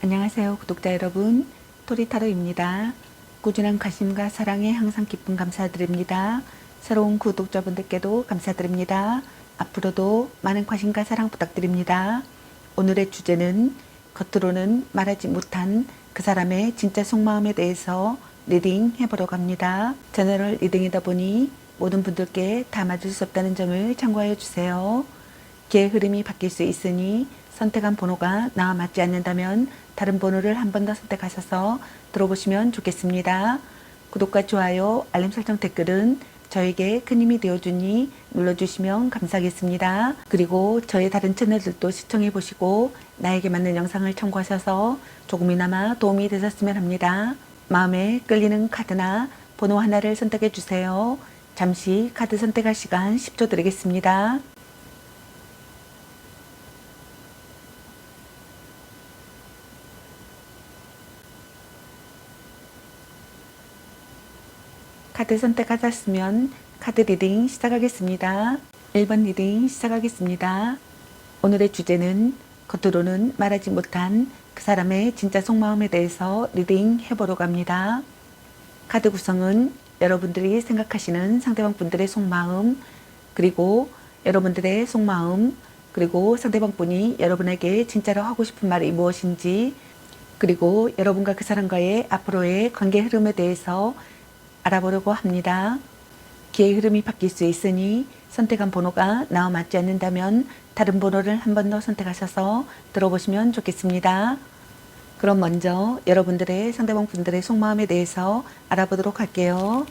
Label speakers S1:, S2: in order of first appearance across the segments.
S1: 안녕하세요, 구독자 여러분. 토리타로입니다. 꾸준한 관심과 사랑에 항상 기쁨 감사드립니다. 새로운 구독자분들께도 감사드립니다. 앞으로도 많은 관심과 사랑 부탁드립니다. 오늘의 주제는 겉으로는 말하지 못한 그 사람의 진짜 속마음에 대해서 리딩 해보려고 합니다. 제너럴 리딩이다 보니 모든 분들께 다 맞을 수 없다는 점을 참고하여 주세요. 기의 흐름이 바뀔 수 있으니 선택한 번호가 나와 맞지 않는다면 다른 번호를 한 번 더 선택하셔서 들어보시면 좋겠습니다. 구독과 좋아요, 알림 설정, 댓글은 저에게 큰 힘이 되어주니 눌러주시면 감사하겠습니다. 그리고 저의 다른 채널들도 시청해 보시고 나에게 맞는 영상을 참고하셔서 조금이나마 도움이 되셨으면 합니다. 마음에 끌리는 카드나 번호 하나를 선택해 주세요. 잠시 카드 선택할 시간 10초 드리겠습니다. 카드 선택하셨으면 카드 리딩 시작하겠습니다. 1번 리딩 시작하겠습니다. 오늘의 주제는 겉으로는 말하지 못한 그 사람의 진짜 속마음에 대해서 리딩 해보려고 합니다. 카드 구성은 여러분들이 생각하시는 상대방 분들의 속마음, 그리고 여러분들의 속마음, 그리고 상대방 분이 여러분에게 진짜로 하고 싶은 말이 무엇인지, 그리고 여러분과 그 사람과의 앞으로의 관계 흐름에 대해서 알아보려고 합니다. 기의 흐름이 바뀔 수 있으니 선택한 번호가 나와 맞지 않는다면 다른 번호를 한 번 더 선택하셔서 들어보시면 좋겠습니다. 그럼 먼저 여러분들의 상대방 분들의 속마음에 대해서 알아보도록 할게요.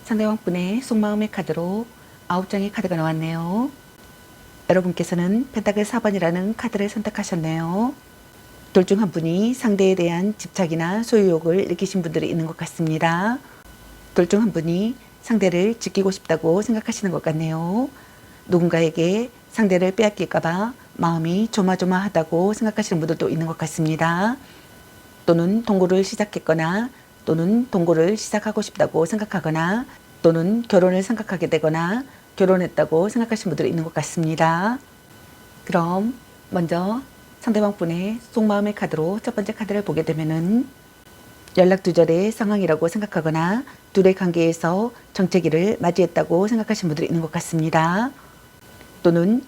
S1: 상대방 분의 속마음의 카드로 9장의 카드가 나왔네요. 여러분께서는 펜타클 4번이라는 카드를 선택하셨네요. 둘 중 한 분이 상대에 대한 집착이나 소유욕을 느끼신 분들이 있는 것 같습니다. 둘 중 한 분이 상대를 지키고 싶다고 생각하시는 것 같네요. 누군가에게 상대를 빼앗길까봐 마음이 조마조마하다고 생각하시는 분들도 있는 것 같습니다. 또는 동거를 시작했거나 또는 동거를 시작하고 싶다고 생각하거나 또는 결혼을 생각하게 되거나 결혼했다고 생각하시는 분들이 있는 것 같습니다. 그럼 먼저 상대방 분의 속마음의 카드로 첫 번째 카드를 보게 되면은 연락 두절의 상황이라고 생각하거나 둘의 관계에서 정체기를 맞이했다고 생각하시는 분들이 있는 것 같습니다. 또는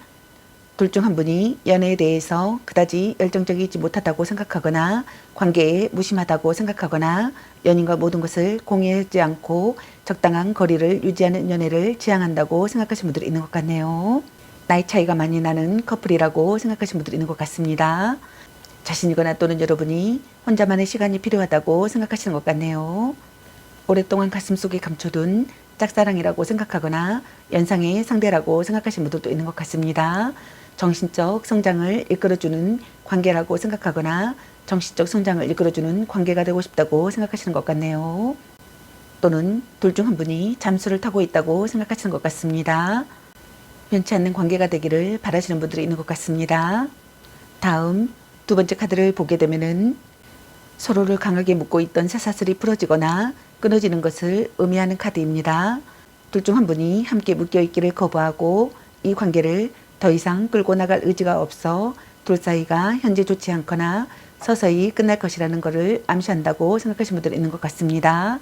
S1: 둘 중 한 분이 연애에 대해서 그다지 열정적이지 못하다고 생각하거나 관계에 무심하다고 생각하거나 연인과 모든 것을 공유하지 않고 적당한 거리를 유지하는 연애를 지향한다고 생각하시는 분들이 있는 것 같네요. 나이 차이가 많이 나는 커플이라고 생각하시는 분들이 있는 것 같습니다. 자신이거나 또는 여러분이 혼자만의 시간이 필요하다고 생각하시는 것 같네요. 오랫동안 가슴속에 감춰둔 짝사랑이라고 생각하거나 연상의 상대라고 생각하시는 분들도 있는 것 같습니다. 정신적 성장을 이끌어주는 관계라고 생각하거나 정신적 성장을 이끌어주는 관계가 되고 싶다고 생각하시는 것 같네요. 또는 둘 중 한 분이 잠수를 타고 있다고 생각하시는 것 같습니다. 변치 않는 관계가 되기를 바라시는 분들이 있는 것 같습니다. 다음 두 번째 카드를 보게 되면은 서로를 강하게 묶고 있던 쇠사슬이 풀어지거나 끊어지는 것을 의미하는 카드입니다. 둘 중 한 분이 함께 묶여 있기를 거부하고 이 관계를 더 이상 끌고 나갈 의지가 없어 둘 사이가 현재 좋지 않거나 서서히 끝날 것이라는 것을 암시한다고 생각하시는 분들이 있는 것 같습니다.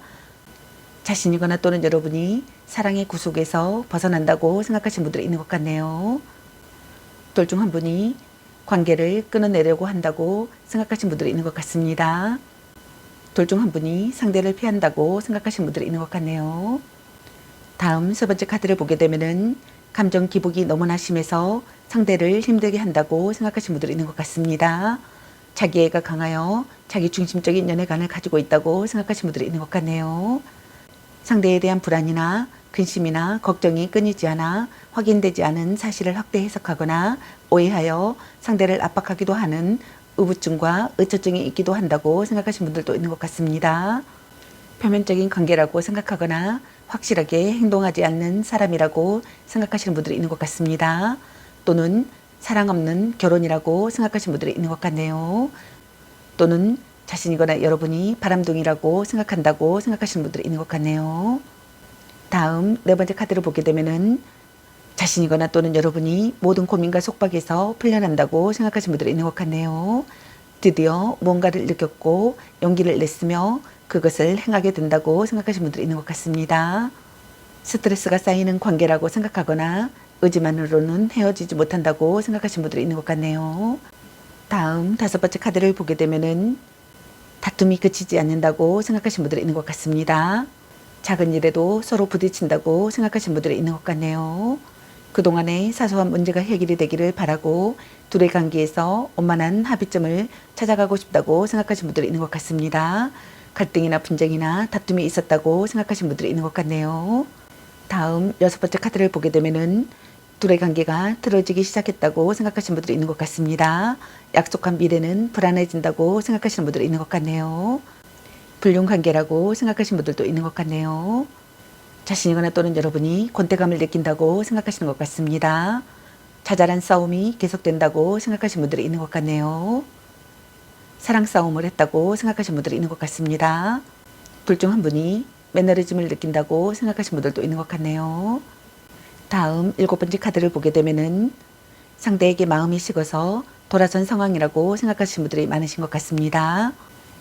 S1: 자신이거나 또는 여러분이 사랑의 구속에서 벗어난다고 생각하시는 분들이 있는 것 같네요. 둘 중 한 분이 관계를 끊어내려고 한다고 생각하시는 분들이 있는 것 같습니다. 둘 중 한 분이 상대를 피한다고 생각하시는 분들이 있는 것 같네요. 다음 세 번째 카드를 보게 되면은 감정 기복이 너무나 심해서 상대를 힘들게 한다고 생각하시는 분들이 있는 것 같습니다. 자기애가 강하여 자기 중심적인 연애관을 가지고 있다고 생각하시는 분들이 있는 것 같네요. 상대에 대한 불안이나 근심이나 걱정이 끊이지 않아 확인되지 않은 사실을 확대 해석하거나 오해하여 상대를 압박하기도 하는 의부증과 의처증이 있기도 한다고 생각하시는 분들도 있는 것 같습니다. 표면적인 관계라고 생각하거나 확실하게 행동하지 않는 사람이라고 생각하시는 분들이 있는 것 같습니다. 또는 사랑 없는 결혼이라고 생각하시는 분들이 있는 것 같네요. 또는 자신이거나 여러분이 바람둥이라고 생각한다고 생각하시는 분들이 있는 것 같네요. 다음 네 번째 카드를 보게 되면은 자신이거나 또는 여러분이 모든 고민과 속박에서 풀려난다고 생각하시는 분들이 있는 것 같네요. 드디어 무언가를 느꼈고 용기를 냈으며 그것을 행하게 된다고 생각하시는 분들이 있는 것 같습니다. 스트레스가 쌓이는 관계라고 생각하거나 의지만으로는 헤어지지 못한다고 생각하시는 분들이 있는 것 같네요. 다음 다섯 번째 카드를 보게 되면은 다툼이 그치지 않는다고 생각하시는 분들이 있는 것 같습니다. 작은 일에도 서로 부딪힌다고 생각하시는 분들이 있는 것 같네요. 그동안의 사소한 문제가 해결이 되기를 바라고 둘의 관계에서 원만한 합의점을 찾아가고 싶다고 생각하시는 분들이 있는 것 같습니다. 갈등이나 분쟁이나 다툼이 있었다고 생각하시는 분들이 있는 것 같네요. 다음 여섯 번째 카드를 보게 되면은 둘의 관계가 틀어지기 시작했다고 생각하시는 분들이 있는 것 같습니다. 약속한 미래는 불안해진다고 생각하시는 분들이 있는 것 같네요. 불륜 관계라고 생각하시는 분들도 있는 것 같네요. 자신이거나 또는 여러분이 권태감을 느낀다고 생각하시는 것 같습니다. 자잘한 싸움이 계속된다고 생각하시는 분들이 있는 것 같네요. 사랑 싸움을 했다고 생각하시는 분들이 있는 것 같습니다. 둘 중 한 분이 매너리즘을 느낀다고 생각하시는 분들도 있는 것 같네요. 다음 일곱 번째 카드를 보게 되면은 상대에게 마음이 식어서 돌아선 상황이라고 생각하시는 분들이 많으신 것 같습니다.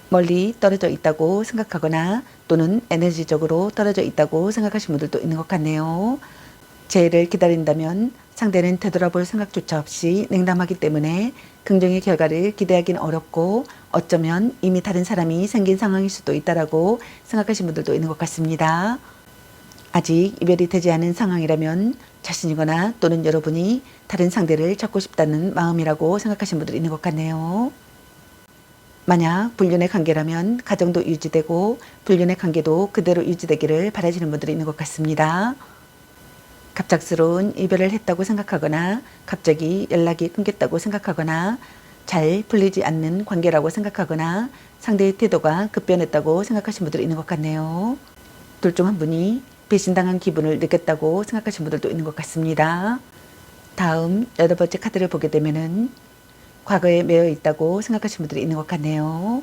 S1: 멀리 떨어져 있다고 생각하거나 또는 에너지적으로 떨어져 있다고 생각하시는 분들도 있는 것 같네요. 재해를 기다린다면 상대는 되돌아볼 생각조차 없이 냉담하기 때문에 긍정의 결과를 기대하기는 어렵고 어쩌면 이미 다른 사람이 생긴 상황일 수도 있다라고 생각하시는 분들도 있는 것 같습니다. 아직 이별이 되지 않은 상황이라면 자신이거나 또는 여러분이 다른 상대를 찾고 싶다는 마음이라고 생각하시는 분들이 있는 것 같네요. 만약 불륜의 관계라면 가정도 유지되고 불륜의 관계도 그대로 유지되기를 바라시는 분들이 있는 것 같습니다. 갑작스러운 이별을 했다고 생각하거나 갑자기 연락이 끊겼다고 생각하거나 잘 풀리지 않는 관계라고 생각하거나 상대의 태도가 급변했다고 생각하시는 분들이 있는 것 같네요. 둘 중 한 분이 배신당한 기분을 느꼈다고 생각하시는 분들도 있는 것 같습니다. 다음 여덟 번째 카드를 보게 되면은 과거에 매여 있다고 생각하시는 분들이 있는 것 같네요.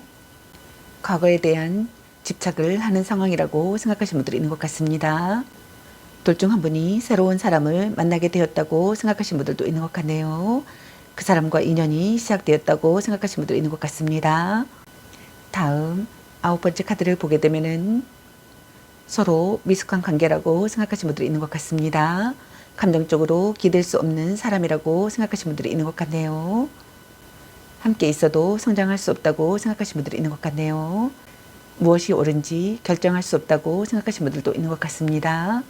S1: 과거에 대한 집착을 하는 상황이라고 생각하시는 분들이 있는 것 같습니다. 둘 중 한 분이 새로운 사람을 만나게 되었다고 생각하시는 분들도 있는 것 같네요. 그 사람과 인연이 시작되었다고 생각하시는 분들이 있는 것 같습니다. 다음 아홉 번째 카드를 보게 되면은 서로 미숙한 관계라고 생각하시는 분들이 있는 것 같습니다. 감정적으로 기댈 수 없는 사람이라고 생각하시는 분들이 있는 것 같네요. 함께 있어도 성장할 수 없다고 생각하시는 분들이 있는 것 같네요. 무엇이 옳은지 결정할 수 없다고 생각하시는 분들도 있는 것 같습니다.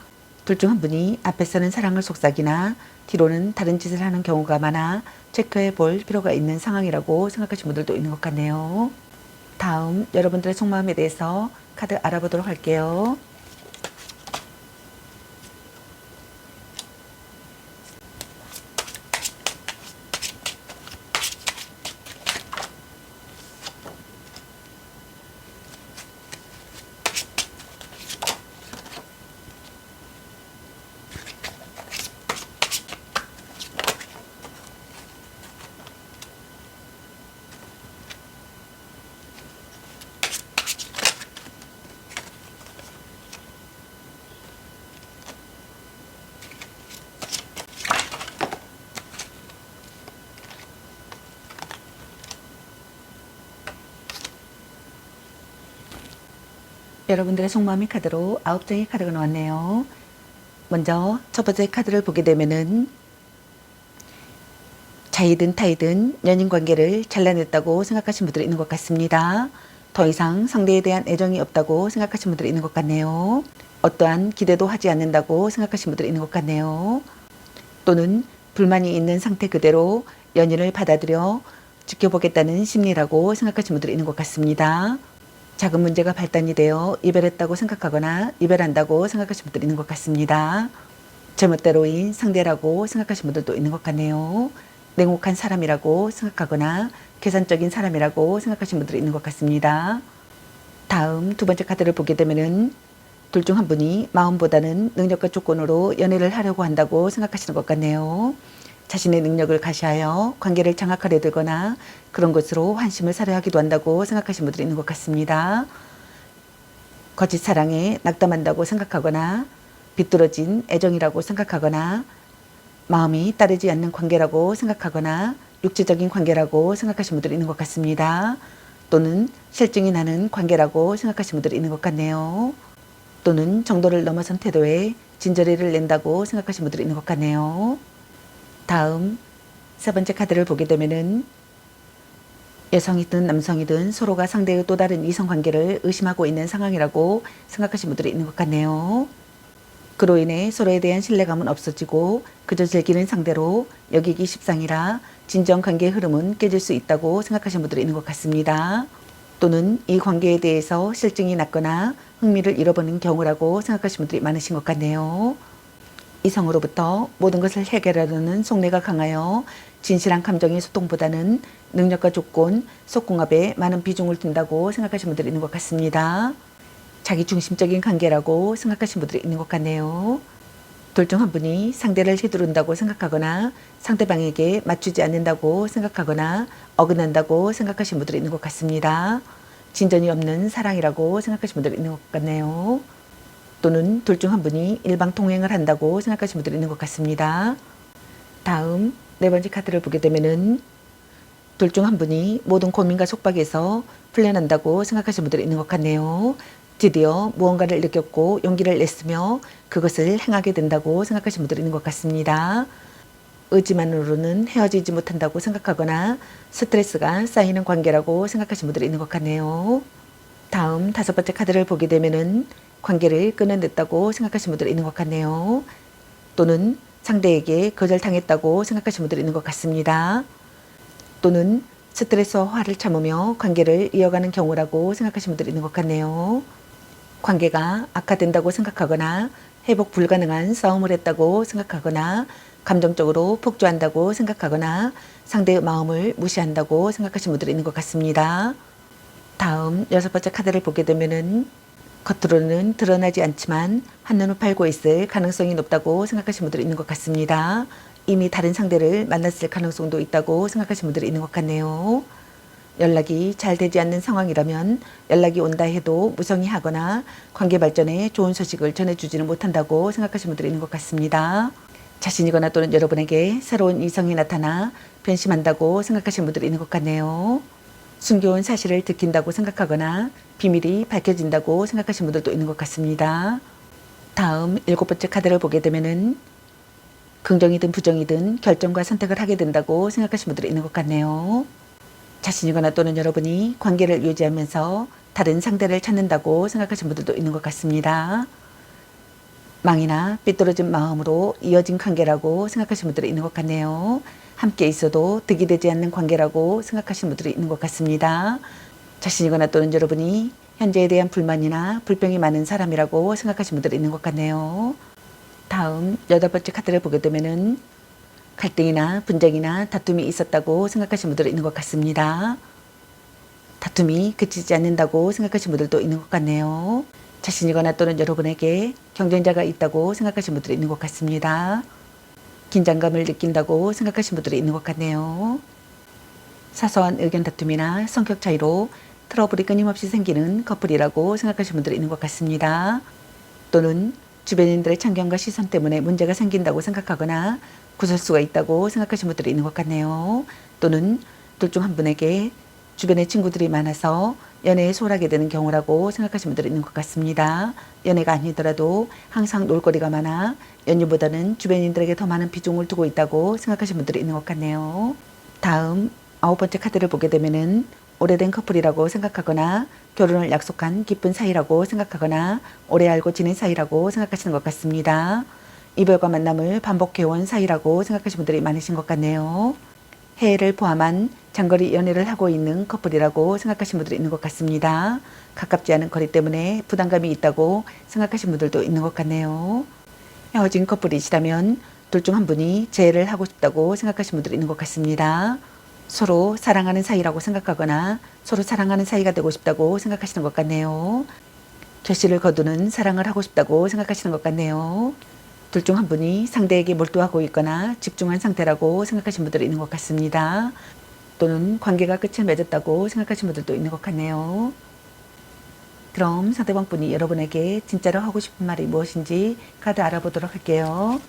S1: 둘 중 한 분이 앞에서는 사랑을 속삭이나 뒤로는 다른 짓을 하는 경우가 많아 체크해 볼 필요가 있는 상황이라고 생각하시는 분들도 있는 것 같네요. 다음 여러분들의 속마음에 대해서 카드 알아보도록 할게요. 여러분들의 속마음의 카드로 9장의 카드가 나왔네요. 먼저 첫 번째 카드를 보게 되면은 자이든 타이든 연인 관계를 잘라냈다고 생각하시는 분들이 있는 것 같습니다. 더 이상 상대에 대한 애정이 없다고 생각하시는 분들이 있는 것 같네요. 어떠한 기대도 하지 않는다고 생각하시는 분들이 있는 것 같네요. 또는 불만이 있는 상태 그대로 연인을 받아들여 지켜보겠다는 심리라고 생각하시는 분들이 있는 것 같습니다. 작은 문제가 발단이 되어 이별했다고 생각하거나 이별한다고 생각하시는 분들이 있는 것 같습니다. 제멋대로인 상대라고 생각하시는 분들도 있는 것 같네요. 냉혹한 사람이라고 생각하거나 계산적인 사람이라고 생각하시는 분들이 있는 것 같습니다. 다음 두 번째 카드를 보게 되면은 둘 중 한 분이 마음보다는 능력과 조건으로 연애를 하려고 한다고 생각하시는 것 같네요. 자신의 능력을 가시하여 관계를 장악하려 들거나 그런 것으로 환심을 사려 하기도 한다고 생각하시는 분들이 있는 것 같습니다. 거짓 사랑에 낙담한다고 생각하거나 비뚤어진 애정이라고 생각하거나 마음이 따르지 않는 관계라고 생각하거나 육체적인 관계라고 생각하시는 분들이 있는 것 같습니다. 또는 실증이 나는 관계라고 생각하시는 분들이 있는 것 같네요. 또는 정도를 넘어선 태도에 진저리를 낸다고 생각하시는 분들이 있는 것 같네요. 다음 세 번째 카드를 보게 되면은 여성이든 남성이든 서로가 상대의 또 다른 이성관계를 의심하고 있는 상황이라고 생각하시는 분들이 있는 것 같네요. 그로 인해 서로에 대한 신뢰감은 없어지고 그저 즐기는 상대로 여기기 십상이라 진정 관계의 흐름은 깨질 수 있다고 생각하시는 분들이 있는 것 같습니다. 또는 이 관계에 대해서 실증이 났거나 흥미를 잃어버린 경우라고 생각하시는 분들이 많으신 것 같네요. 이성으로부터 모든 것을 해결하려는 속내가 강하여 진실한 감정의 소통보다는 능력과 조건, 속궁합에 많은 비중을 둔다고 생각하시는 분들이 있는 것 같습니다. 자기 중심적인 관계라고 생각하시는 분들이 있는 것 같네요. 둘 중 한 분이 상대를 휘두른다고 생각하거나 상대방에게 맞추지 않는다고 생각하거나 어긋난다고 생각하시는 분들이 있는 것 같습니다. 진전이 없는 사랑이라고 생각하시는 분들이 있는 것 같네요. 또는 둘 중 한 분이 일방통행을 한다고 생각하시는 분들이 있는 것 같습니다. 다음 네 번째 카드를 보게 되면은 둘 중 한 분이 모든 고민과 속박에서 풀려난다고 생각하시는 분들이 있는 것 같네요. 드디어 무언가를 느꼈고 용기를 냈으며 그것을 행하게 된다고 생각하시는 분들이 있는 것 같습니다. 의지만으로는 헤어지지 못한다고 생각하거나 스트레스가 쌓이는 관계라고 생각하시는 분들이 있는 것 같네요. 다음 다섯 번째 카드를 보게 되면은 관계를 끊어냈다고 생각하시는 분들이 있는 것 같네요. 또는 상대에게 거절당했다고 생각하시는 분들이 있는 것 같습니다. 또는 스트레스와 화를 참으며 관계를 이어가는 경우라고 생각하시는 분들이 있는 것 같네요. 관계가 악화된다고 생각하거나 회복 불가능한 싸움을 했다고 생각하거나 감정적으로 폭주한다고 생각하거나 상대의 마음을 무시한다고 생각하시는 분들이 있는 것 같습니다. 다음 여섯 번째 카드를 보게 되면은 겉으로는 드러나지 않지만 한눈을 팔고 있을 가능성이 높다고 생각하시는 분들이 있는 것 같습니다. 이미 다른 상대를 만났을 가능성도 있다고 생각하시는 분들이 있는 것 같네요. 연락이 잘 되지 않는 상황이라면 연락이 온다 해도 무성의하거나 관계 발전에 좋은 소식을 전해주지는 못한다고 생각하시는 분들이 있는 것 같습니다. 자신이거나 또는 여러분에게 새로운 이성이 나타나 변심한다고 생각하시는 분들이 있는 것 같네요. 숨겨온 사실을 들킨다고 생각하거나 비밀이 밝혀진다고 생각하시는 분들도 있는 것 같습니다. 다음 일곱 번째 카드를 보게 되면은 긍정이든 부정이든 결정과 선택을 하게 된다고 생각하시는 분들이 있는 것 같네요. 자신이거나 또는 여러분이 관계를 유지하면서 다른 상대를 찾는다고 생각하시는 분들도 있는 것 같습니다. 망이나 삐뚤어진 마음으로 이어진 관계라고 생각하시는 분들이 있는 것 같네요. 함께 있어도 득이 되지 않는 관계라고 생각하시는 분들이 있는 것 같습니다. 자신이거나 또는 여러분이 현재에 대한 불만이나 불평이 많은 사람이라고 생각하시는 분들이 있는 것 같네요. 다음 여덟 번째 카드를 보게 되면은 갈등이나 분쟁이나 다툼이 있었다고 생각하시는 분들이 있는 것 같습니다. 다툼이 그치지 않는다고 생각하시는 분들도 있는 것 같네요. 자신이거나 또는 여러분에게 경쟁자가 있다고 생각하시는 분들이 있는 것 같습니다. 긴장감을 느낀다고 생각하시는 분들이 있는 것 같네요. 사소한 의견 다툼이나 성격 차이로 트러블이 끊임없이 생기는 커플이라고 생각하시는 분들이 있는 것 같습니다. 또는 주변인들의 참견과 시선 때문에 문제가 생긴다고 생각하거나 구설수가 있다고 생각하시는 분들이 있는 것 같네요. 또는 둘 중 한 분에게 주변에 친구들이 많아서 연애에 소홀하게 되는 경우라고 생각하시는 분들이 있는 것 같습니다. 연애가 아니더라도 항상 놀거리가 많아 연인보다는 주변인들에게 더 많은 비중을 두고 있다고 생각하시는 분들이 있는 것 같네요. 다음 아홉 번째 카드를 보게 되면은 오래된 커플이라고 생각하거나 결혼을 약속한 깊은 사이라고 생각하거나 오래 알고 지낸 사이라고 생각하시는 것 같습니다. 이별과 만남을 반복해온 사이라고 생각하시는 분들이 많으신 것 같네요. 해외를 포함한 장거리 연애를 하고 있는 커플이라고 생각하시는 분들이 있는 것 같습니다. 가깝지 않은 거리 때문에 부담감이 있다고 생각하시는 분들도 있는 것 같네요. 헤어진 커플이시라면 둘 중 한 분이 재회를 하고 싶다고 생각하시는 분들이 있는 것 같습니다. 서로 사랑하는 사이라고 생각하거나 서로 사랑하는 사이가 되고 싶다고 생각하시는 것 같네요. 결실을 거두는 사랑을 하고 싶다고 생각하시는 것 같네요. 둘 중 한 분이 상대에게 몰두하고 있거나 집중한 상태라고 생각하시는 분들이 있는 것 같습니다. 또는 관계가 끝을 맺었다고 생각하시는 분들도 있는 것 같네요. 그럼 상대방 분이 여러분에게 진짜로 하고 싶은 말이 무엇인지 카드 알아보도록 할게요.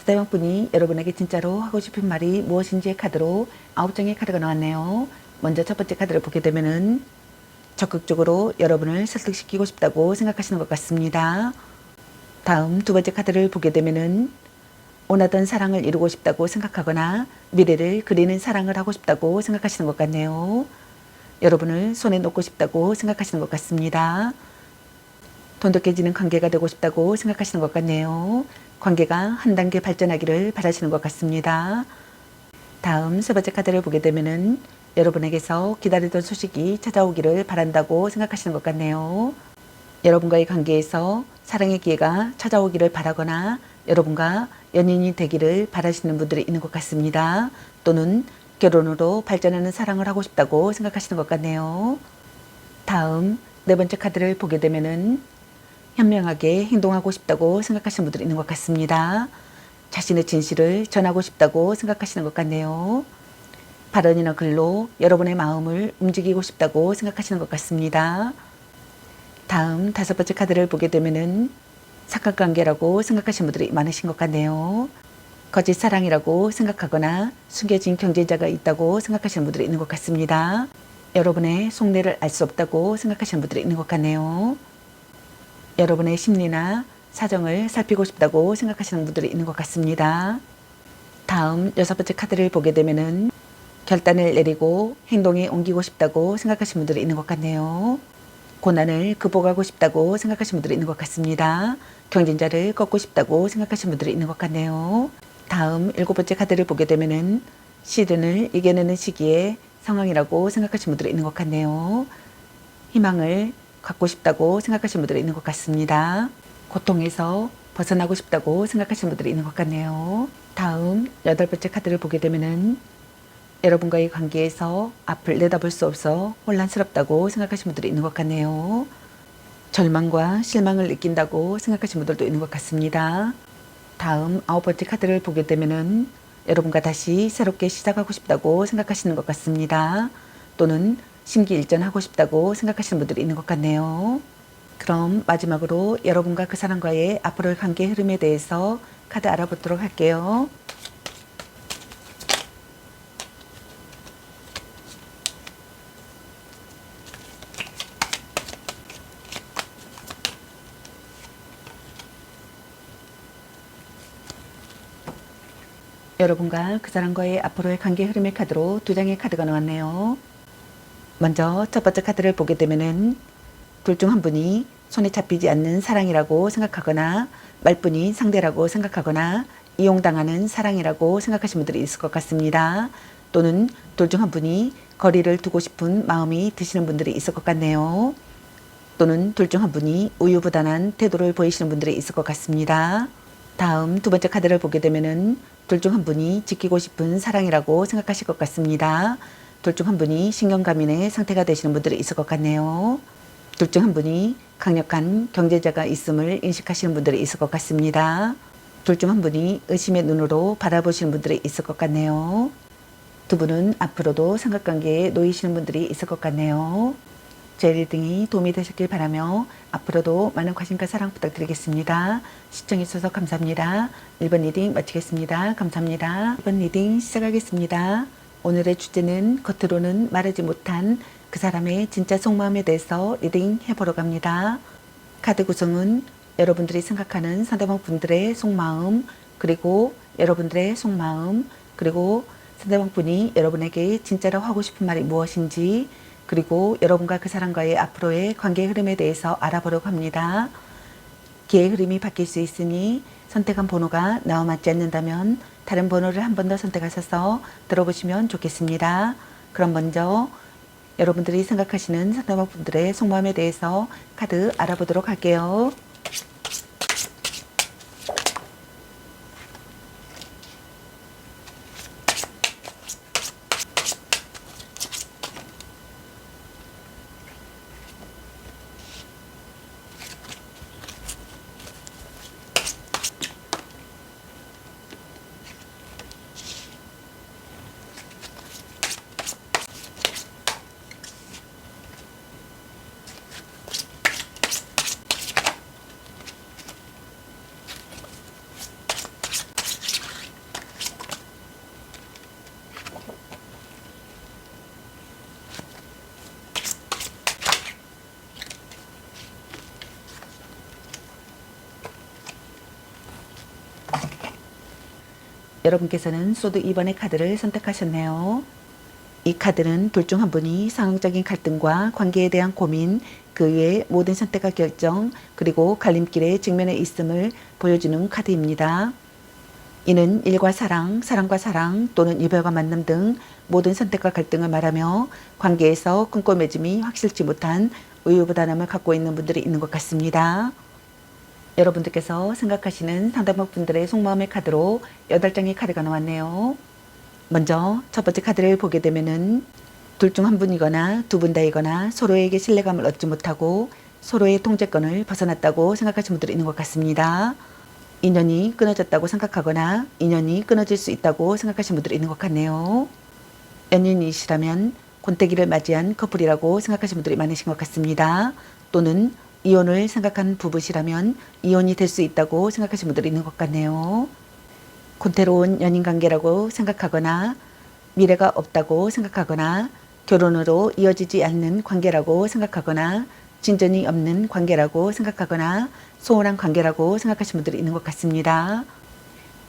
S1: 상대방 분이 여러분에게 진짜로 하고 싶은 말이 무엇인지의 카드로 9장의 카드가 나왔네요. 먼저 첫 번째 카드를 보게 되면은 적극적으로 여러분을 설득시키고 싶다고 생각하시는 것 같습니다. 다음 두 번째 카드를 보게 되면은 원하던 사랑을 이루고 싶다고 생각하거나 미래를 그리는 사랑을 하고 싶다고 생각하시는 것 같네요. 여러분을 손에 놓고 싶다고 생각하시는 것 같습니다. 돈독 깨지는 관계가 되고 싶다고 생각하시는 것 같네요. 관계가 한 단계 발전하기를 바라시는 것 같습니다. 다음 세 번째 카드를 보게 되면은 여러분에게서 기다리던 소식이 찾아오기를 바란다고 생각하시는 것 같네요. 여러분과의 관계에서 사랑의 기회가 찾아오기를 바라거나 여러분과 연인이 되기를 바라시는 분들이 있는 것 같습니다. 또는 결혼으로 발전하는 사랑을 하고 싶다고 생각하시는 것 같네요. 다음 네 번째 카드를 보게 되면은 현명하게 행동하고 싶다고 생각하시는 분들이 있는 것 같습니다. 자신의 진실을 전하고 싶다고 생각하시는 것 같네요. 발언이나 글로 여러분의 마음을 움직이고 싶다고 생각하시는 것 같습니다. 다음 다섯 번째 카드를 보게 되면은 삼각관계라고 생각하시는 분들이 많으신 것 같네요. 거짓 사랑이라고 생각하거나 숨겨진 경쟁자가 있다고 생각하시는 분들이 있는 것 같습니다. 여러분의 속내를 알 수 없다고 생각하시는 분들이 있는 것 같네요. 여러분의 심리나 사정을 살피고 싶다고 생각하시는 분들이 있는 것 같습니다. 다음 여섯 번째 카드를 보게 되면은 결단을 내리고 행동에 옮기고 싶다고 생각하시는 분들이 있는 것 같네요. 고난을 극복하고 싶다고 생각하시는 분들이 있는 것 같습니다. 경쟁자를 꺾고 싶다고 생각하시는 분들이 있는 것 같네요. 다음 일곱 번째 카드를 보게 되면은 시련을 이겨내는 시기의 상황이라고 생각하시는 분들이 있는 것 같네요. 희망을 갖고 싶다고 생각하시는 분들이 있는 것 같습니다. 고통에서 벗어나고 싶다고 생각하시는 분들이 있는 것 같네요. 다음 여덟 번째 카드를 보게 되면은 여러분과의 관계에서 앞을 내다볼 수 없어 혼란스럽다고 생각하시는 분들이 있는 것 같네요. 절망과 실망을 느낀다고 생각하시는 분들도 있는 것 같습니다. 다음 아홉 번째 카드를 보게 되면은 여러분과 다시 새롭게 시작하고 싶다고 생각하시는 것 같습니다. 또는 심기일전하고 싶다고 생각하시는 분들이 있는 것 같네요. 그럼 마지막으로 여러분과 그 사람과의 앞으로의 관계 흐름에 대해서 카드 알아보도록 할게요. 여러분과 그 사람과의 앞으로의 관계 흐름의 카드로 두 장의 카드가 나왔네요. 먼저 첫 번째 카드를 보게 되면은 둘 중 한 분이 손에 잡히지 않는 사랑이라고 생각하거나 말뿐인 상대라고 생각하거나 이용당하는 사랑이라고 생각하시는 분들이 있을 것 같습니다. 또는 둘 중 한 분이 거리를 두고 싶은 마음이 드시는 분들이 있을 것 같네요. 또는 둘 중 한 분이 우유부단한 태도를 보이시는 분들이 있을 것 같습니다. 다음 두 번째 카드를 보게 되면은 둘 중 한 분이 지키고 싶은 사랑이라고 생각하실 것 같습니다. 둘 중 한 분이 신경과민의 상태가 되시는 분들이 있을 것 같네요. 둘 중 한 분이 강력한 경제자가 있음을 인식하시는 분들이 있을 것 같습니다. 둘 중 한 분이 의심의 눈으로 바라보시는 분들이 있을 것 같네요. 두 분은 앞으로도 삼각관계에 놓이시는 분들이 있을 것 같네요. 제 리딩이 도움이 되셨길 바라며 앞으로도 많은 관심과 사랑 부탁드리겠습니다. 시청해주셔서 감사합니다. 1번 리딩 마치겠습니다. 감사합니다. 2번 리딩 시작하겠습니다. 오늘의 주제는 겉으로는 말하지 못한 그 사람의 진짜 속마음에 대해서 리딩 해보러 갑니다. 카드 구성은 여러분들이 생각하는 상대방 분들의 속마음, 그리고 여러분들의 속마음, 그리고 상대방 분이 여러분에게 진짜로 하고 싶은 말이 무엇인지, 그리고 여러분과 그 사람과의 앞으로의 관계 흐름에 대해서 알아보려고 합니다. 기의 흐름이 바뀔 수 있으니 선택한 번호가 나와 맞지 않는다면 다른 번호를 한 번 더 선택하셔서 들어보시면 좋겠습니다. 그럼 먼저 여러분들이 생각하시는 상대방 분들의 속마음에 대해서 카드 알아보도록 할게요. 여러분께서는 소드 2번의 카드를 선택하셨네요. 이 카드는 둘 중 한 분이 상황적인 갈등과 관계에 대한 고민, 그 외의 모든 선택과 결정, 그리고 갈림길에 직면해 있음을 보여주는 카드입니다. 이는 일과 사랑, 사랑과 사랑 또는 이별과 만남 등 모든 선택과 갈등을 말하며 관계에서 끈끈매짐이 확실치 못한 우유부단함을 갖고 있는 분들이 있는 것 같습니다. 여러분들께서 생각하시는 상대방 분들의 속마음의 카드로 8장의 카드가 나왔네요. 먼저 첫 번째 카드를 보게 되면은 둘 중 한 분이거나 두 분 다이거나 서로에게 신뢰감을 얻지 못하고 서로의 통제권을 벗어났다고 생각하시는 분들이 있는 것 같습니다. 인연이 끊어졌다고 생각하거나 인연이 끊어질 수 있다고 생각하시는 분들이 있는 것 같네요. 연인이시라면 권태기를 맞이한 커플이라고 생각하시는 분들이 많으신 것 같습니다. 또는 이혼을 생각한 부부시라면 이혼이 될 수 있다고 생각하시는 분들이 있는 것 같네요. 곤태로운 연인관계라고 생각하거나 미래가 없다고 생각하거나 결혼으로 이어지지 않는 관계라고 생각하거나 진전이 없는 관계라고 생각하거나 소홀한 관계라고 생각하시는 분들이 있는 것 같습니다.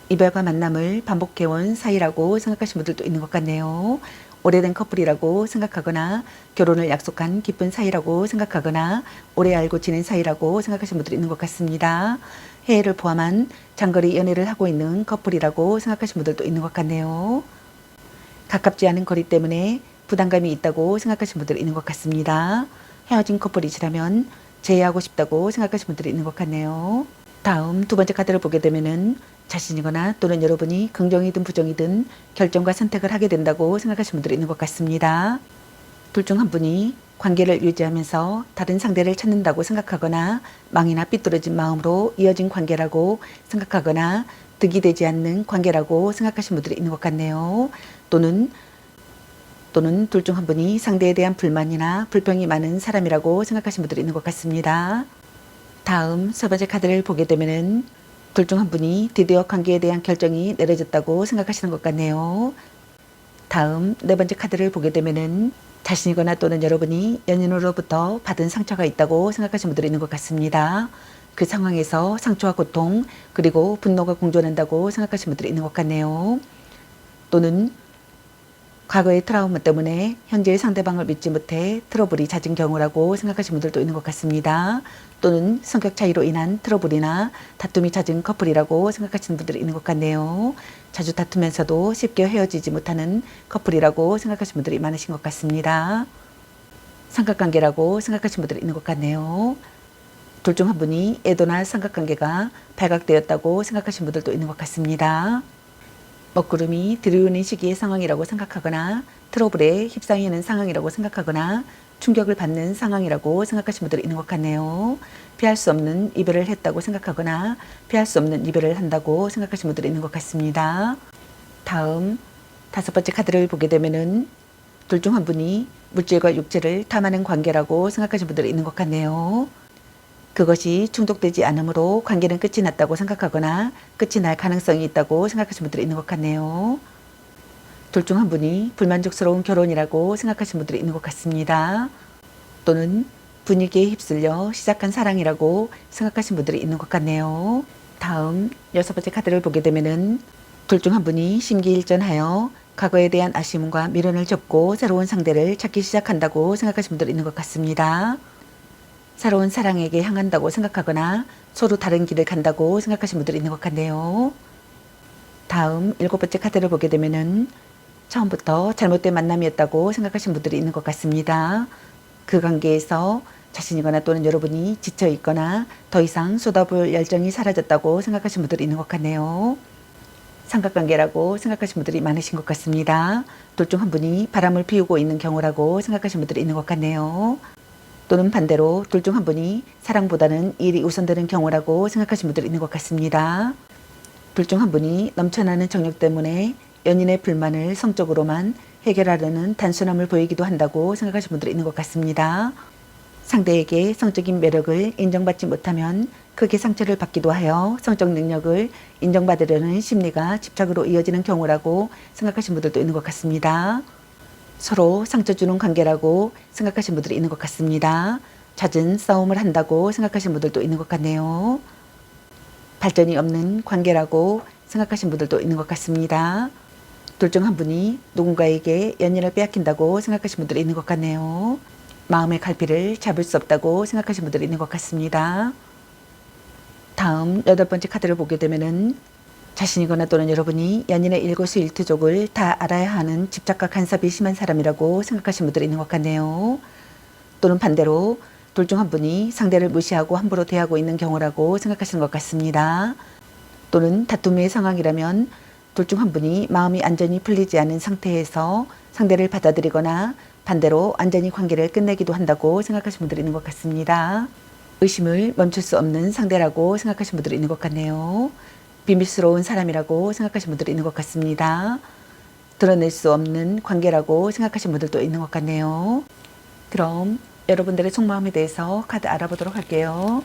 S1: 이별과 만남을 반복해온 사이라고 생각하시는 분들도 있는 것 같네요. 오래된 커플이라고 생각하거나 결혼을 약속한 깊은 사이라고 생각하거나 오래 알고 지낸 사이라고 생각하시는 분들이 있는 것 같습니다. 해외를 포함한 장거리 연애를 하고 있는 커플이라고 생각하시는 분들도 있는 것 같네요. 가깝지 않은 거리 때문에 부담감이 있다고 생각하시는 분들이 있는 것 같습니다. 헤어진 커플이시라면 재회하고 싶다고 생각하시는 분들이 있는 것 같네요. 다음 두 번째 카드를 보게 되면은 자신이거나 또는 여러분이 긍정이든 부정이든 결정과 선택을 하게 된다고 생각하시는 분들이 있는 것 같습니다. 둘 중 한 분이 관계를 유지하면서 다른 상대를 찾는다고 생각하거나 망이나 삐뚤어진 마음으로 이어진 관계라고 생각하거나 득이 되지 않는 관계라고 생각하시는 분들이 있는 것 같네요. 또는 둘 중 한 분이 상대에 대한 불만이나 불평이 많은 사람이라고 생각하시는 분들이 있는 것 같습니다. 다음 세 번째 카드를 보게 되면은 둘 중 한 분이 드디어 관계에 대한 결정이 내려졌다고 생각하시는 것 같네요. 다음 네 번째 카드를 보게 되면은 자신이거나 또는 여러분이 연인으로부터 받은 상처가 있다고 생각하시는 분들이 있는 것 같습니다. 그 상황에서 상처와 고통 그리고 분노가 공존한다고 생각하시는 분들이 있는 것 같네요. 또는 과거의 트라우마 때문에 현재의 상대방을 믿지 못해 트러블이 잦은 경우라고 생각하시는 분들도 있는 것 같습니다. 또는 성격 차이로 인한 트러블이나 다툼이 잦은 커플이라고 생각하시는 분들이 있는 것 같네요. 자주 다투면서도 쉽게 헤어지지 못하는 커플이라고 생각하시는 분들이 많으신 것 같습니다. 삼각관계라고 생각하시는 분들이 있는 것 같네요. 둘 중 한 분이 애도나 삼각관계가 발각되었다고 생각하시는 분들도 있는 것 같습니다. 먹구름이 들이오는 시기의 상황이라고 생각하거나 트러블에 휩싸이는 상황이라고 생각하거나 충격을 받는 상황이라고 생각하시는 분들이 있는 것 같네요. 피할 수 없는 이별을 했다고 생각하거나 피할 수 없는 이별을 한다고 생각하시는 분들이 있는 것 같습니다. 다음 5번째 카드를 보게 되면은 둘 중 한 분이 물질과 육체를 탐하는 관계라고 생각하시는 분들이 있는 것 같네요. 그것이 중독되지 않으므로 관계는 끝이 났다고 생각하거나 끝이 날 가능성이 있다고 생각하시는 분들이 있는 것 같네요. 둘 중 한 분이 불만족스러운 결혼이라고 생각하시는 분들이 있는 것 같습니다. 또는 분위기에 휩쓸려 시작한 사랑이라고 생각하시는 분들이 있는 것 같네요. 다음 6번째 카드를 보게 되면은 둘 중 한 분이 심기일전하여 과거에 대한 아쉬움과 미련을 접고 새로운 상대를 찾기 시작한다고 생각하시는 분들이 있는 것 같습니다. 새로운 사랑에게 향한다고 생각하거나 서로 다른 길을 간다고 생각하시는 분들이 있는 것 같네요. 다음 7번째 카드를 보게 되면은 처음부터 잘못된 만남이었다고 생각하시는 분들이 있는 것 같습니다. 그 관계에서 자신이거나 또는 여러분이 지쳐 있거나 더 이상 쏟아볼 열정이 사라졌다고 생각하시는 분들이 있는 것 같네요. 삼각관계라고 생각하시는 분들이 많으신 것 같습니다. 둘 중 한 분이 바람을 피우고 있는 경우라고 생각하시는 분들이 있는 것 같네요. 또는 반대로 둘 중 한 분이 사랑보다는 일이 우선되는 경우라고 생각하시는 분들이 있는 것 같습니다. 둘 중 한 분이 넘쳐나는 정욕 때문에 연인의 불만을 성적으로만 해결하려는 단순함을 보이기도 한다고 생각하시는 분들이 있는 것 같습니다. 상대에게 성적인 매력을 인정받지 못하면 크게 상처를 받기도 하여 성적 능력을 인정받으려는 심리가 집착으로 이어지는 경우라고 생각하시는 분들도 있는 것 같습니다. 서로 상처 주는 관계라고 생각하시는 분들이 있는 것 같습니다. 잦은 싸움을 한다고 생각하시는 분들도 있는 것 같네요. 발전이 없는 관계라고 생각하시는 분들도 있는 것 같습니다. 둘 중 한 분이 누군가에게 연인을 빼앗긴다고 생각하시는 분들이 있는 것 같네요. 마음의 갈피를 잡을 수 없다고 생각하시는 분들이 있는 것 같습니다. 다음 8번째 카드를 보게 되면은 자신이거나 또는 여러분이 연인의 일거수일투족을 다 알아야 하는 집착과 간섭이 심한 사람이라고 생각하시는 분들이 있는 것 같네요. 또는 반대로 둘 중 한 분이 상대를 무시하고 함부로 대하고 있는 경우라고 생각하시는 것 같습니다. 또는 다툼의 상황이라면 둘 중 한 분이 마음이 안전히 풀리지 않은 상태에서 상대를 받아들이거나 반대로 안전히 관계를 끝내기도 한다고 생각하시는 분들이 있는 것 같습니다. 의심을 멈출 수 없는 상대라고 생각하시는 분들이 있는 것 같네요. 비밀스러운 사람이라고 생각하시는 분들이 있는 것 같습니다. 드러낼 수 없는 관계라고 생각하시는 분들도 있는 것 같네요. 그럼 여러분들의 속마음에 대해서 카드 알아보도록 할게요.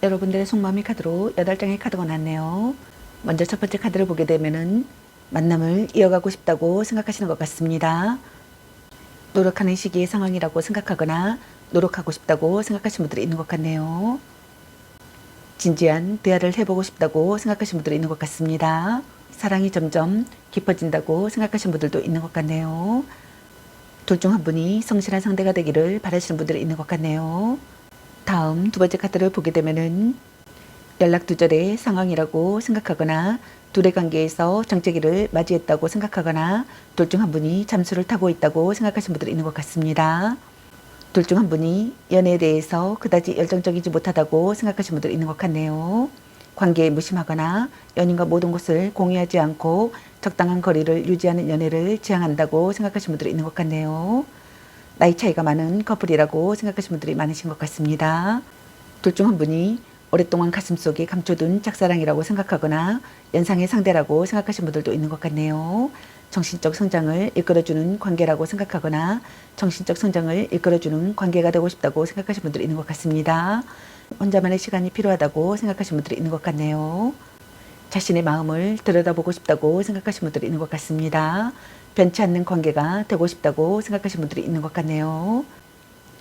S1: 여러분들의 속마음의 카드로 8장의 카드가 나왔네요. 먼저 첫 번째 카드를 보게 되면은 만남을 이어가고 싶다고 생각하시는 것 같습니다. 노력하는 시기의 상황이라고 생각하거나 노력하고 싶다고 생각하시는 분들이 있는 것 같네요. 진지한 대화를 해보고 싶다고 생각하시는 분들이 있는 것 같습니다. 사랑이 점점 깊어진다고 생각하시는 분들도 있는 것 같네요. 둘 중 한 분이 성실한 상대가 되기를 바라시는 분들이 있는 것 같네요. 다음 두 번째 카드를 보게 되면은 연락 두절의 상황이라고 생각하거나 둘의 관계에서 정체기를 맞이했다고 생각하거나 둘 중 한 분이 잠수를 타고 있다고 생각하시는 분들이 있는 것 같습니다. 둘 중 한 분이 연애에 대해서 그다지 열정적이지 못하다고 생각하시는 분들이 있는 것 같네요. 관계에 무심하거나 연인과 모든 것을 공유하지 않고 적당한 거리를 유지하는 연애를 지향한다고 생각하시는 분들이 있는 것 같네요. 나이 차이가 많은 커플이라고 생각하시는 분들이 많으신 것 같습니다. 둘 중 한 분이 오랫동안 가슴속에 감춰둔 짝사랑이라고 생각하거나 연상의 상대라고 생각하시는 분들도 있는 것 같네요. 정신적 성장을 이끌어주는 관계라고 생각하거나 정신적 성장을 이끌어주는 관계가 되고 싶다고 생각하시는 분들이 있는 것 같습니다. 혼자만의 시간이 필요하다고 생각하시는 분들이 있는 것 같네요. 자신의 마음을 들여다보고 싶다고 생각하시는 분들이 있는 것 같습니다. 변치 않는 관계가 되고 싶다고 생각하시는 분들이 있는 것 같네요.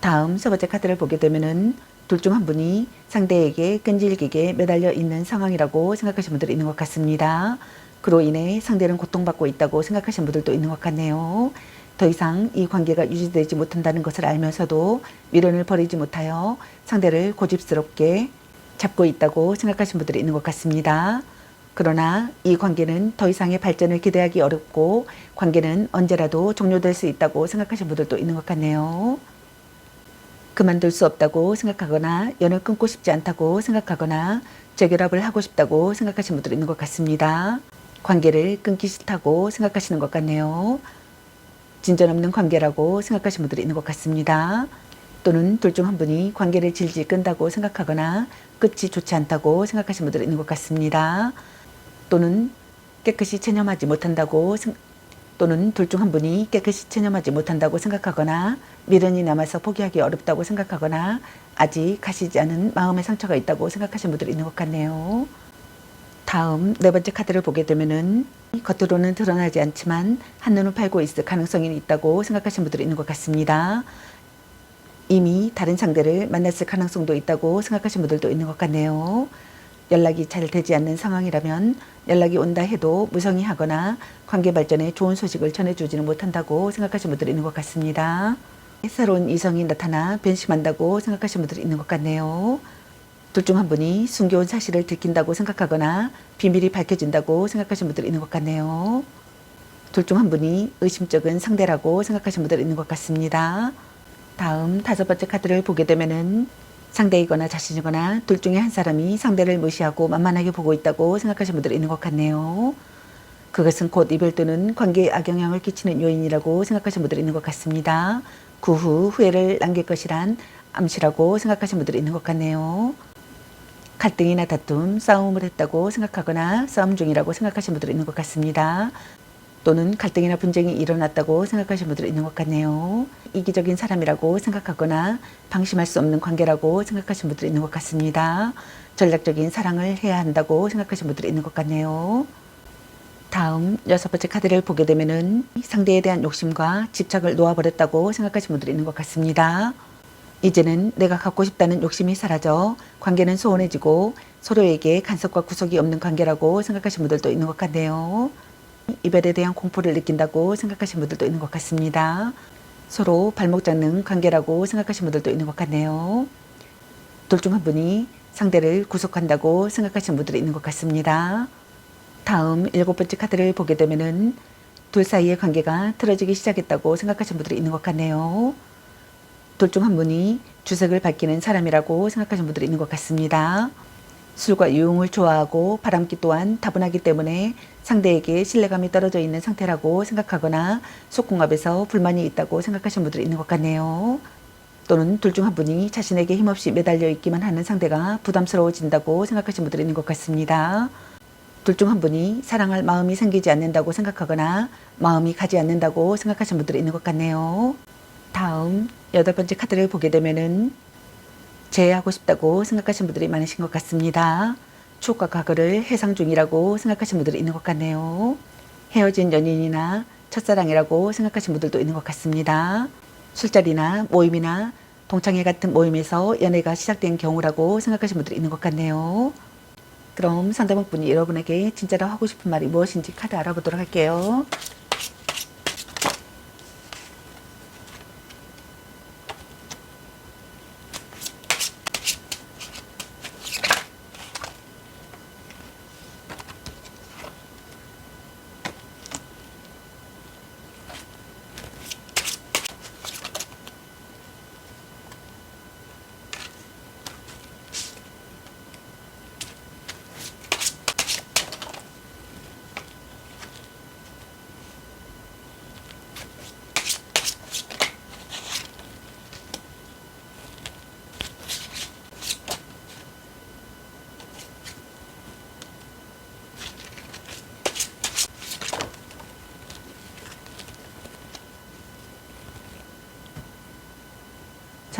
S1: 다음 세 번째 카드를 보게 되면은 둘 중 한 분이 상대에게 끈질기게 매달려 있는 상황이라고 생각하시는 분들이 있는 것 같습니다. 그로 인해 상대는 고통받고 있다고 생각하시는 분들도 있는 것 같네요. 더 이상 이 관계가 유지되지 못한다는 것을 알면서도 미련을 버리지 못하여 상대를 고집스럽게 잡고 있다고 생각하시는 분들이 있는 것 같습니다. 그러나 이 관계는 더 이상의 발전을 기대하기 어렵고 관계는 언제라도 종료될 수 있다고 생각하시는 분들도 있는 것 같네요. 그만둘 수 없다고 생각하거나 연을 끊고 싶지 않다고 생각하거나 재결합을 하고 싶다고 생각하시는 분들이 있는 것 같습니다. 관계를 끊기 싫다고 생각하시는 것 같네요. 진전 없는 관계라고 생각하시는 분들이 있는 것 같습니다. 또는 둘 중 한 분이 관계를 질질 끈다고 생각하거나 끝이 좋지 않다고 생각하시는 분들이 있는 것 같습니다. 또는 깨끗이 체념하지 못한다고 또는 둘 중 한 분이 깨끗이 체념하지 못한다고 생각하거나 미련이 남아서 포기하기 어렵다고 생각하거나 아직 가시지 않은 마음의 상처가 있다고 생각하시는 분들이 있는 것 같네요. 다음 네 번째 카드를 보게 되면은 겉으로는 드러나지 않지만 한눈을 팔고 있을 가능성이 있다고 생각하시는 분들이 있는 것 같습니다. 이미 다른 상대를 만났을 가능성도 있다고 생각하시는 분들도 있는 것 같네요. 연락이 잘 되지 않는 상황이라면 연락이 온다 해도 무성의하거나 관계 발전에 좋은 소식을 전해주지는 못한다고 생각하시는 분들이 있는 것 같습니다. 새로운 이성이 나타나 변심한다고 생각하시는 분들이 있는 것 같네요. 둘 중 한 분이 숨겨온 사실을 들킨다고 생각하거나 비밀이 밝혀진다고 생각하시는 분들이 있는 것 같네요. 둘 중 한 분이 의심쩍은 상대라고 생각하시는 분들이 있는 것 같습니다. 다음 다섯 번째 카드를 보게 되면은 상대이거나 자신이거나 둘 중에 한 사람이 상대를 무시하고 만만하게 보고 있다고 생각하시는 분들이 있는 것 같네요. 그것은 곧 이별 또는 관계에 악영향을 끼치는 요인이라고 생각하시는 분들이 있는 것 같습니다. 그 후 후회를 남길 것이란 암시라고 생각하시는 분들이 있는 것 같네요. 갈등이나 다툼, 싸움을 했다고 생각하거나 싸움 중이라고 생각하시는 분들이 있는 것 같습니다. 또는 갈등이나 분쟁이 일어났다고 생각하시는 분들이 있는 것 같네요. 이기적인 사람이라고 생각하거나 방심할 수 없는 관계라고 생각하시는 분들이 있는 것 같습니다. 전략적인 사랑을 해야 한다고 생각하시는 분들이 있는 것 같네요. 다음 여섯 번째 카드를 보게 되면은 상대에 대한 욕심과 집착을 놓아버렸다고 생각하시는 분들이 있는 것 같습니다. 이제는 내가 갖고 싶다는 욕심이 사라져 관계는 소원해지고 서로에게 간섭과 구속이 없는 관계라고 생각하시는 분들도 있는 것 같네요. 이별에 대한 공포를 느낀다고 생각하시는 분들도 있는 것 같습니다. 서로 발목 잡는 관계라고 생각하시는 분들도 있는 것 같네요. 둘 중 한 분이 상대를 구속한다고 생각하시는 분들이 있는 것 같습니다. 다음 일곱 번째 카드를 보게 되면은 둘 사이의 관계가 틀어지기 시작했다고 생각하시는 분들이 있는 것 같네요. 둘 중 한 분이 주색을 밝히는 사람이라고 생각하시는 분들이 있는 것 같습니다. 술과 유흥을 좋아하고 바람기 또한 다분하기 때문에 상대에게 신뢰감이 떨어져 있는 상태라고 생각하거나 속궁합에서 불만이 있다고 생각하시는 분들이 있는 것 같네요. 또는 둘 중 한 분이 자신에게 힘없이 매달려 있기만 하는 상대가 부담스러워진다고 생각하시는 분들이 있는 것 같습니다. 둘 중 한 분이 사랑할 마음이 생기지 않는다고 생각하거나 마음이 가지 않는다고 생각하시는 분들이 있는 것 같네요. 다음 여덟 번째 카드를 보게 되면은 재회하고 싶다고 생각하시는 분들이 많으신 것 같습니다. 추억과 과거를 해상 중이라고 생각하시는 분들이 있는 것 같네요. 헤어진 연인이나 첫사랑이라고 생각하시는 분들도 있는 것 같습니다. 술자리나 모임이나 동창회 같은 모임에서 연애가 시작된 경우라고 생각하시는 분들이 있는 것 같네요. 그럼 상대방분이 여러분에게 진짜로 하고 싶은 말이 무엇인지 카드 알아보도록 할게요.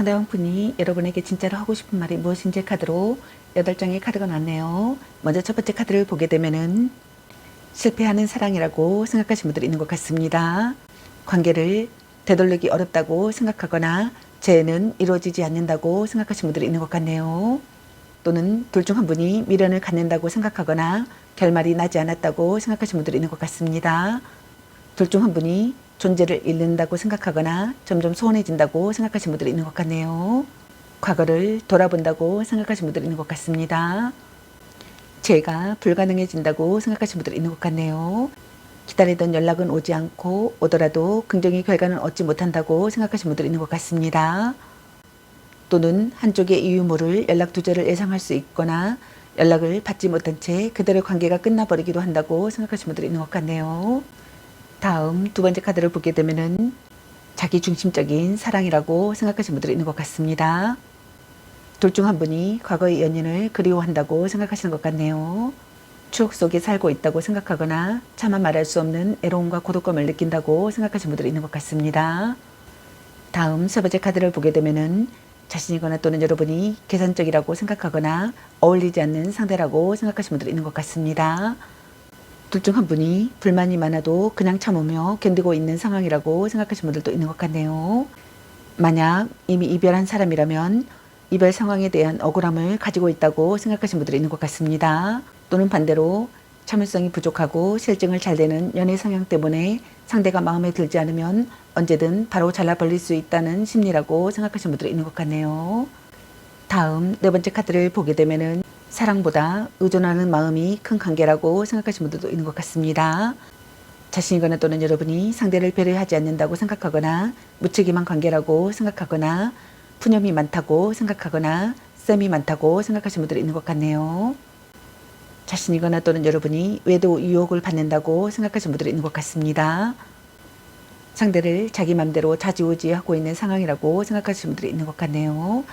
S1: 상대방 분이 여러분에게 진짜로 하고 싶은 말이 무엇인지 카드로 8장의 카드가 나왔네요. 먼저 첫 번째 카드를 보게 되면은 실패하는 사랑이라고 생각하시는 분들이 있는 것 같습니다. 관계를 되돌리기 어렵다고 생각하거나 재회는 이루어지지 않는다고 생각하시는 분들이 있는 것 같네요. 또는 둘 중 한 분이 미련을 갖는다고 생각하거나 결말이 나지 않았다고 생각하시는 분들이 있는 것 같습니다. 둘 중 한 분이 존재를 잃는다고 생각하거나 점점 소원해진다고 생각하시는 분들이 있는 것 같네요. 과거를 돌아본다고 생각하시는 분들이 있는 것 같습니다. 재회가 불가능해진다고 생각하시는 분들이 있는 것 같네요. 기다리던 연락은 오지 않고 오더라도 긍정의 결과는 얻지 못한다고 생각하시는 분들이 있는 것 같습니다. 또는 한쪽의 이유 모를 연락 두절을 예상할 수 있거나 연락을 받지 못한 채 그대로 관계가 끝나버리기도 한다고 생각하시는 분들이 있는 것 같네요. 다음 두 번째 카드를 보게 되면은 자기중심적인 사랑이라고 생각하시는 분들이 있는 것 같습니다. 둘 중 한 분이 과거의 연인을 그리워한다고 생각하시는 것 같네요. 추억 속에 살고 있다고 생각하거나 차마 말할 수 없는 애로움과 고독감을 느낀다고 생각하시는 분들이 있는 것 같습니다. 다음 세 번째 카드를 보게 되면은 자신이거나 또는 여러분이 계산적이라고 생각하거나 어울리지 않는 상대라고 생각하시는 분들이 있는 것 같습니다. 둘 중 한 분이 불만이 많아도 그냥 참으며 견디고 있는 상황이라고 생각하시는 분들도 있는 것 같네요. 만약 이미 이별한 사람이라면 이별 상황에 대한 억울함을 가지고 있다고 생각하시는 분들이 있는 것 같습니다. 또는 반대로 참을성이 부족하고 실증을 잘 내는 연애 성향 때문에 상대가 마음에 들지 않으면 언제든 바로 잘라버릴 수 있다는 심리라고 생각하시는 분들이 있는 것 같네요. 다음 네 번째 카드를 보게 되면은 사랑보다 의존하는 마음이 큰 관계라고 생각하시는 분들도 있는 것 같습니다. 자신이거나 또는 여러분이 상대를 배려하지 않는다고 생각하거나 무책임한 관계라고 생각하거나 푸념이 많다고 생각하거나 셈이 많다고 생각하시는 분들이 있는 것 같네요. 자신이거나 또는 여러분이 외도 유혹을 받는다고 생각하시는 분들이 있는 것 같습니다. 상대를 자기 맘대로 좌지우지하고 있는 상황이라고 생각하시는 분들이 있는 것 같네요.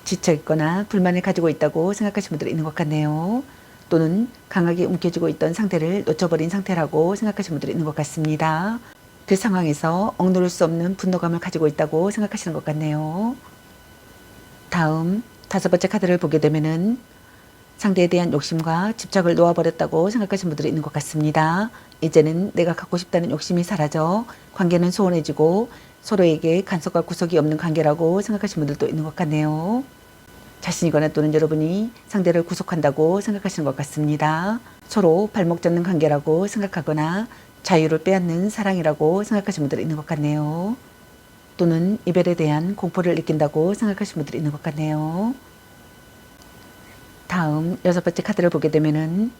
S1: 지쳐있거나 불만을 가지고 있다고 생각하시는 분들이 있는 것 같네요. 또는 강하게 움켜쥐고 있던 상태를 놓쳐버린 상태라고 생각하시는 분들이 있는 것 같습니다. 그 상황에서 억누를 수 없는 분노감을 가지고 있다고 생각하시는 것 같네요. 다음 다섯 번째 카드를 보게 되면은 상대에 대한 욕심과 집착을 놓아버렸다고 생각하시는 분들이 있는 것 같습니다. 이제는 내가 갖고 싶다는 욕심이 사라져 관계는 소원해지고 서로에게 간섭과 구속이 없는 관계라고 생각하시는 분들도 있는 것 같네요. 자신이거나 또는 여러분이 상대를 구속한다고 생각하시는 것 같습니다. 서로 발목 잡는 관계라고 생각하거나 자유를 빼앗는 사랑이라고 생각하시는 분들이 있는 것 같네요. 또는 이별에 대한 공포를 느낀다고 생각하시는 분들이 있는 것 같네요. 다음 여섯 번째 카드를 보게 되면은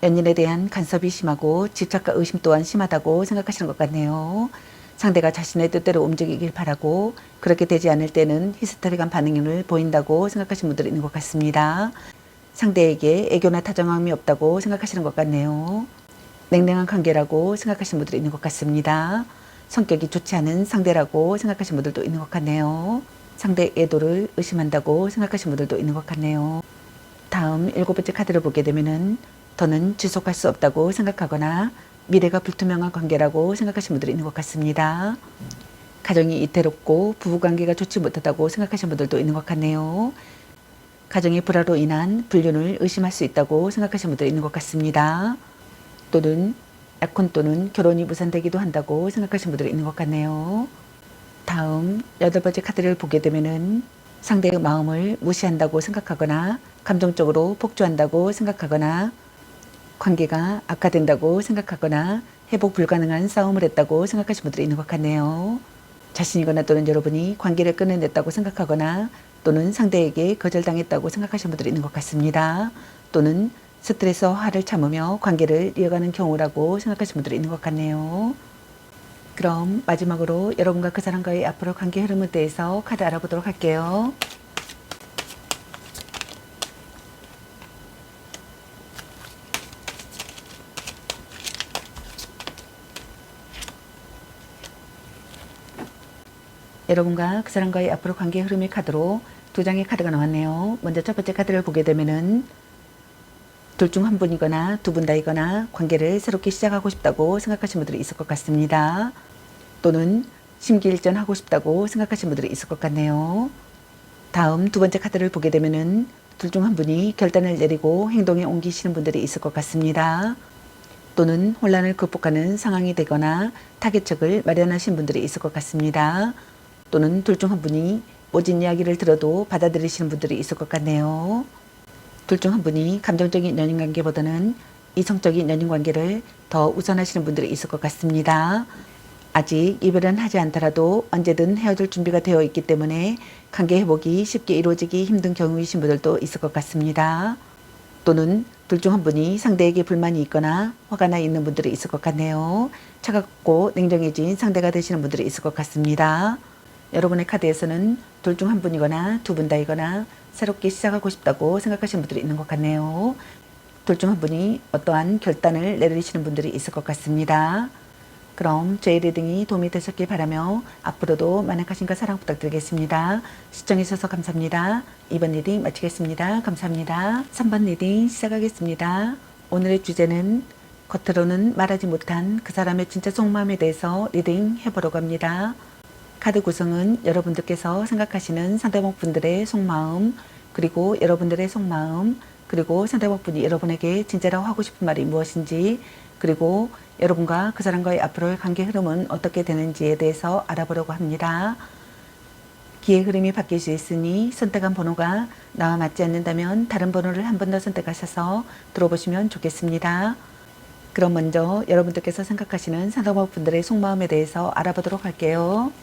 S1: 연인에 대한 간섭이 심하고 집착과 의심 또한 심하다고 생각하시는 것 같네요. 상대가 자신의 뜻대로 움직이길 바라고 그렇게 되지 않을 때는 히스테리한 반응을 보인다고 생각하시는 분들이 있는 것 같습니다. 상대에게 애교나 다정함이 없다고 생각하시는 것 같네요. 냉랭한 관계라고 생각하시는 분들이 있는 것 같습니다. 성격이 좋지 않은 상대라고 생각하시는 분들도 있는 것 같네요. 상대의 애도를 의심한다고 생각하시는 분들도 있는 것 같네요. 다음 일곱 번째 카드를 보게 되면은 더는 지속할 수 없다고 생각하거나 미래가 불투명한 관계라고 생각하시는 분들이 있는 것 같습니다. 가정이 이태롭고 부부관계가 좋지 못하다고 생각하시는 분들도 있는 것 같네요. 가정의 불화로 인한 불륜을 의심할 수 있다고 생각하시는 분들이 있는 것 같습니다. 또는 약혼 또는 결혼이 무산되기도 한다고 생각하시는 분들이 있는 것 같네요. 다음 여덟 번째 카드를 보게 되면은 상대의 마음을 무시한다고 생각하거나 감정적으로 폭주한다고 생각하거나 관계가 악화된다고 생각하거나 회복 불가능한 싸움을 했다고 생각하시는 분들이 있는 것 같네요. 자신이거나 또는 여러분이 관계를 끊어냈다고 생각하거나 또는 상대에게 거절당했다고 생각하시는 분들이 있는 것 같습니다. 또는 스트레스와 화를 참으며 관계를 이어가는 경우라고 생각하시는 분들이 있는 것 같네요. 그럼 마지막으로 여러분과 그 사람과의 앞으로 관계 흐름에 대해서 카드 알아보도록 할게요. 여러분과 그 사람과의 앞으로 관계 흐름의 카드로 두 장의 카드가 나왔네요. 먼저 첫 번째 카드를 보게 되면은 둘 중 한 분이거나 두 분 다이거나 관계를 새롭게 시작하고 싶다고 생각하시는 분들이 있을 것 같습니다. 또는 심기일전하고 싶다고 생각하시는 분들이 있을 것 같네요. 다음 두 번째 카드를 보게 되면은 둘 중 한 분이 결단을 내리고 행동에 옮기시는 분들이 있을 것 같습니다. 또는 혼란을 극복하는 상황이 되거나 타개책을 마련하신 분들이 있을 것 같습니다. 또는 둘 중 한 분이 모진 이야기를 들어도 받아들이시는 분들이 있을 것 같네요. 둘 중 한 분이 감정적인 연인관계보다는 이성적인 연인관계를 더 우선하시는 분들이 있을 것 같습니다. 아직 이별은 하지 않더라도 언제든 헤어질 준비가 되어 있기 때문에 관계 회복이 쉽게 이루어지기 힘든 경우이신 분들도 있을 것 같습니다. 또는 둘 중 한 분이 상대에게 불만이 있거나 화가 나 있는 분들이 있을 것 같네요. 차갑고 냉정해진 상대가 되시는 분들이 있을 것 같습니다. 여러분의 카드에서는 둘 중 한 분이거나 두 분 다이거나 새롭게 시작하고 싶다고 생각하시는 분들이 있는 것 같네요. 둘 중 한 분이 어떠한 결단을 내리시는 분들이 있을 것 같습니다. 그럼 제 리딩이 도움이 되셨길 바라며 앞으로도 많은 관심과 사랑 부탁드리겠습니다. 시청해주셔서 감사합니다. 2번 리딩 마치겠습니다. 감사합니다. 3번 리딩 시작하겠습니다. 오늘의 주제는 겉으로는 말하지 못한 그 사람의 진짜 속마음에 대해서 리딩 해보려고 합니다. 카드 구성은 여러분들께서 생각하시는 상대방 분들의 속마음, 그리고 여러분들의 속마음, 그리고 상대방 분이 여러분에게 진짜로 하고 싶은 말이 무엇인지, 그리고 여러분과 그 사람과의 앞으로의 관계 흐름은 어떻게 되는지에 대해서 알아보려고 합니다. 기의 흐름이 바뀔 수 있으니 선택한 번호가 나와 맞지 않는다면 다른 번호를 한 번 더 선택하셔서 들어보시면 좋겠습니다. 그럼 먼저 여러분들께서 생각하시는 상대방 분들의 속마음에 대해서 알아보도록 할게요.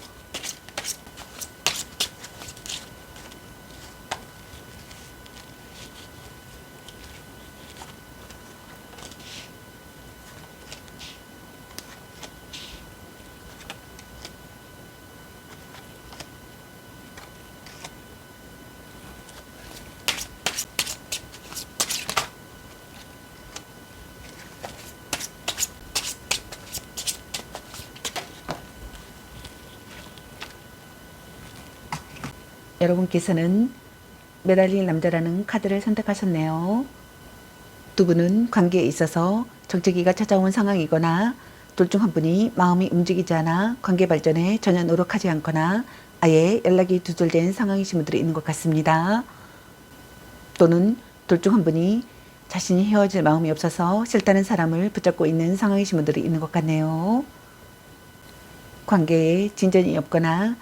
S1: 여러분께서는 매달릴 남자라는 카드를 선택하셨네요. 두 분은 관계에 있어서 정체기가 찾아온 상황이거나 둘 중 한 분이 마음이 움직이지 않아 관계 발전에 전혀 노력하지 않거나 아예 연락이 두절된 상황이신 분들이 있는 것 같습니다. 또는 둘 중 한 분이 자신이 헤어질 마음이 없어서 싫다는 사람을 붙잡고 있는 상황이신 분들이 있는 것 같네요. 관계에 진전이 없거나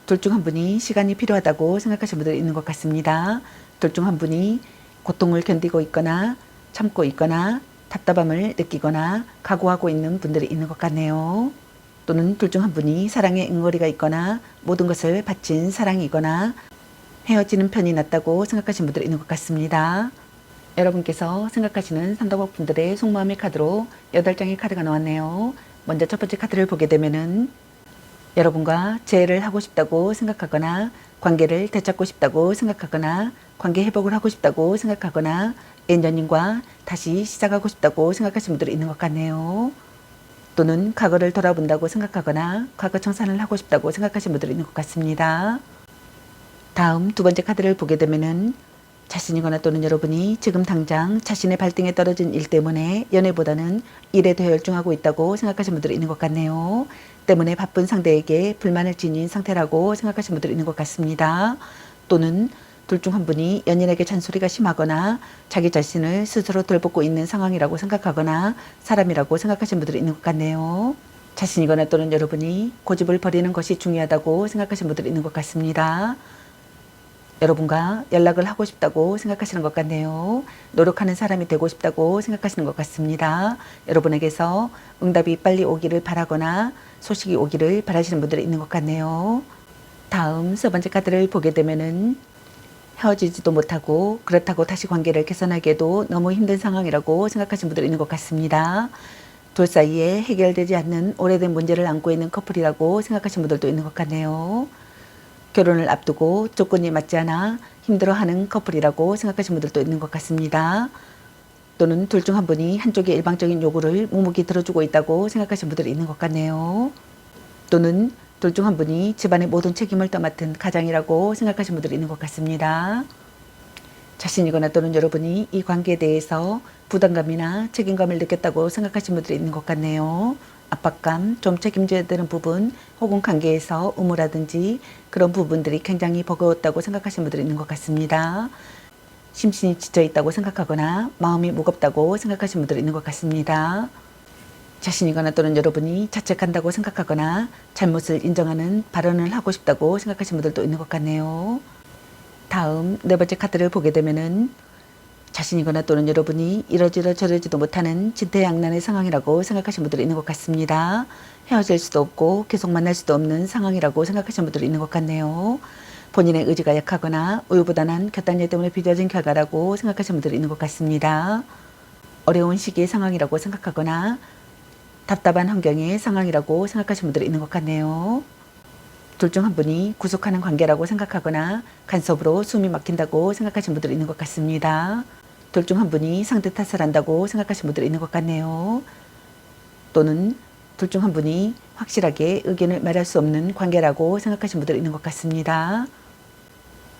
S1: 둘 중 한 분이 시간이 필요하다고 생각하시는 분들이 있는 것 같습니다. 둘 중 한 분이 고통을 견디고 있거나 참고 있거나 답답함을 느끼거나 각오하고 있는 분들이 있는 것 같네요. 또는 둘 중 한 분이 사랑에 응어리가 있거나 모든 것을 바친 사랑이거나 헤어지는 편이 낫다고 생각하시는 분들이 있는 것 같습니다. 여러분께서 생각하시는 상대방 분들의 속마음의 카드로 8장의 카드가 나왔네요. 먼저 첫 번째 카드를 보게 되면은 여러분과 재회를 하고 싶다고 생각하거나 관계를 되찾고 싶다고 생각하거나 관계 회복을 하고 싶다고 생각하거나 옛 연인과 다시 시작하고 싶다고 생각하시는 분들이 있는 것 같네요. 또는 과거를 돌아본다고 생각하거나 과거 청산을 하고 싶다고 생각하시는 분들이 있는 것 같습니다. 다음 두 번째 카드를 보게 되면은 자신이거나 또는 여러분이 지금 당장 자신의 발등에 떨어진 일 때문에 연애보다는 일에 더 열중하고 있다고 생각하시는 분들이 있는 것 같네요. 때문에 바쁜 상대에게 불만을 지닌 상태라고 생각하시는 분들이 있는 것 같습니다. 또는 둘 중 한 분이 연인에게 잔소리가 심하거나 자기 자신을 스스로 돌보고 있는 상황이라고 생각하거나 사람이라고 생각하시는 분들이 있는 것 같네요. 자신이거나 또는 여러분이 고집을 버리는 것이 중요하다고 생각하시는 분들이 있는 것 같습니다. 여러분과 연락을 하고 싶다고 생각하시는 것 같네요. 노력하는 사람이 되고 싶다고 생각하시는 것 같습니다. 여러분에게서 응답이 빨리 오기를 바라거나 소식이 오기를 바라시는 분들이 있는 것 같네요. 다음 세 번째 카드를 보게 되면은 헤어지지도 못하고 그렇다고 다시 관계를 개선하기에도 너무 힘든 상황이라고 생각하시는 분들이 있는 것 같습니다. 둘 사이에 해결되지 않는 오래된 문제를 안고 있는 커플이라고 생각하시는 분들도 있는 것 같네요. 결혼을 앞두고 조건이 맞지 않아 힘들어하는 커플이라고 생각하시는 분들도 있는 것 같습니다. 또는 둘 중 한 분이 한쪽의 일방적인 요구를 묵묵히 들어주고 있다고 생각하시는 분들이 있는 것 같네요. 또는 둘 중 한 분이 집안의 모든 책임을 떠맡은 가장이라고 생각하시는 분들이 있는 것 같습니다. 자신이거나 또는 여러분이 이 관계에 대해서 부담감이나 책임감을 느꼈다고 생각하시는 분들이 있는 것 같네요. 압박감, 좀 책임져야 되는 부분 혹은 관계에서 의무라든지 그런 부분들이 굉장히 버거웠다고 생각하시는 분들이 있는 것 같습니다. 심신이 지쳐 있다고 생각하거나 마음이 무겁다고 생각하시는 분들이 있는 것 같습니다. 자신이거나 또는 여러분이 자책한다고 생각하거나 잘못을 인정하는 발언을 하고 싶다고 생각하시는 분들도 있는 것 같네요. 다음 네 번째 카드를 보게 되면은 자신이거나 또는 여러분이 이러지도 저러지도 못하는 진퇴양난의 상황이라고 생각하시는 분들이 있는 것 같습니다. 헤어질 수도 없고 계속 만날 수도 없는 상황이라고 생각하시는 분들이 있는 것 같네요. 본인의 의지가 약하거나 우유부단한 결단력 때문에 빚어진 결과라고 생각하시는 분들이 있는 것 같습니다. 어려운 시기의 상황이라고 생각하거나 답답한 환경의 상황이라고 생각하시는 분들이 있는 것 같네요. 둘 중 한 분이 구속하는 관계라고 생각하거나 간섭으로 숨이 막힌다고 생각하시는 분들이 있는 것 같습니다. 둘 중 한 분이 상대 탓을 한다고 생각하시는 분들이 있는 것 같네요. 또는 둘 중 한 분이 확실하게 의견을 말할 수 없는 관계라고 생각하시는 분들이 있는 것 같습니다.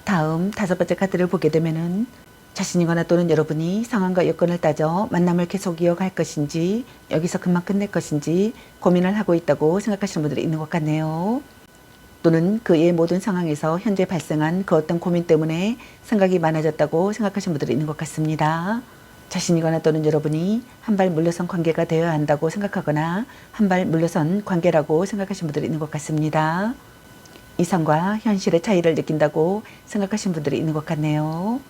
S1: 다음 다섯 번째 카드를 보게 되면은 자신이거나 또는 여러분이 상황과 여건을 따져 만남을 계속 이어갈 것인지 여기서 금방 끝낼 것인지 고민을 하고 있다고 생각하시는 분들이 있는 것 같네요. 또는 그의 모든 상황에서 현재 발생한 그 어떤 고민 때문에 생각이 많아졌다고 생각하시는 분들이 있는 것 같습니다. 자신이거나 또는 여러분이 한 발 물러선 관계가 되어야 한다고 생각하거나 한 발 물러선 관계라고 생각하시는 분들이 있는 것 같습니다. 이상과 현실의 차이를 느낀다고 생각하시는 분들이 있는 것 같네요.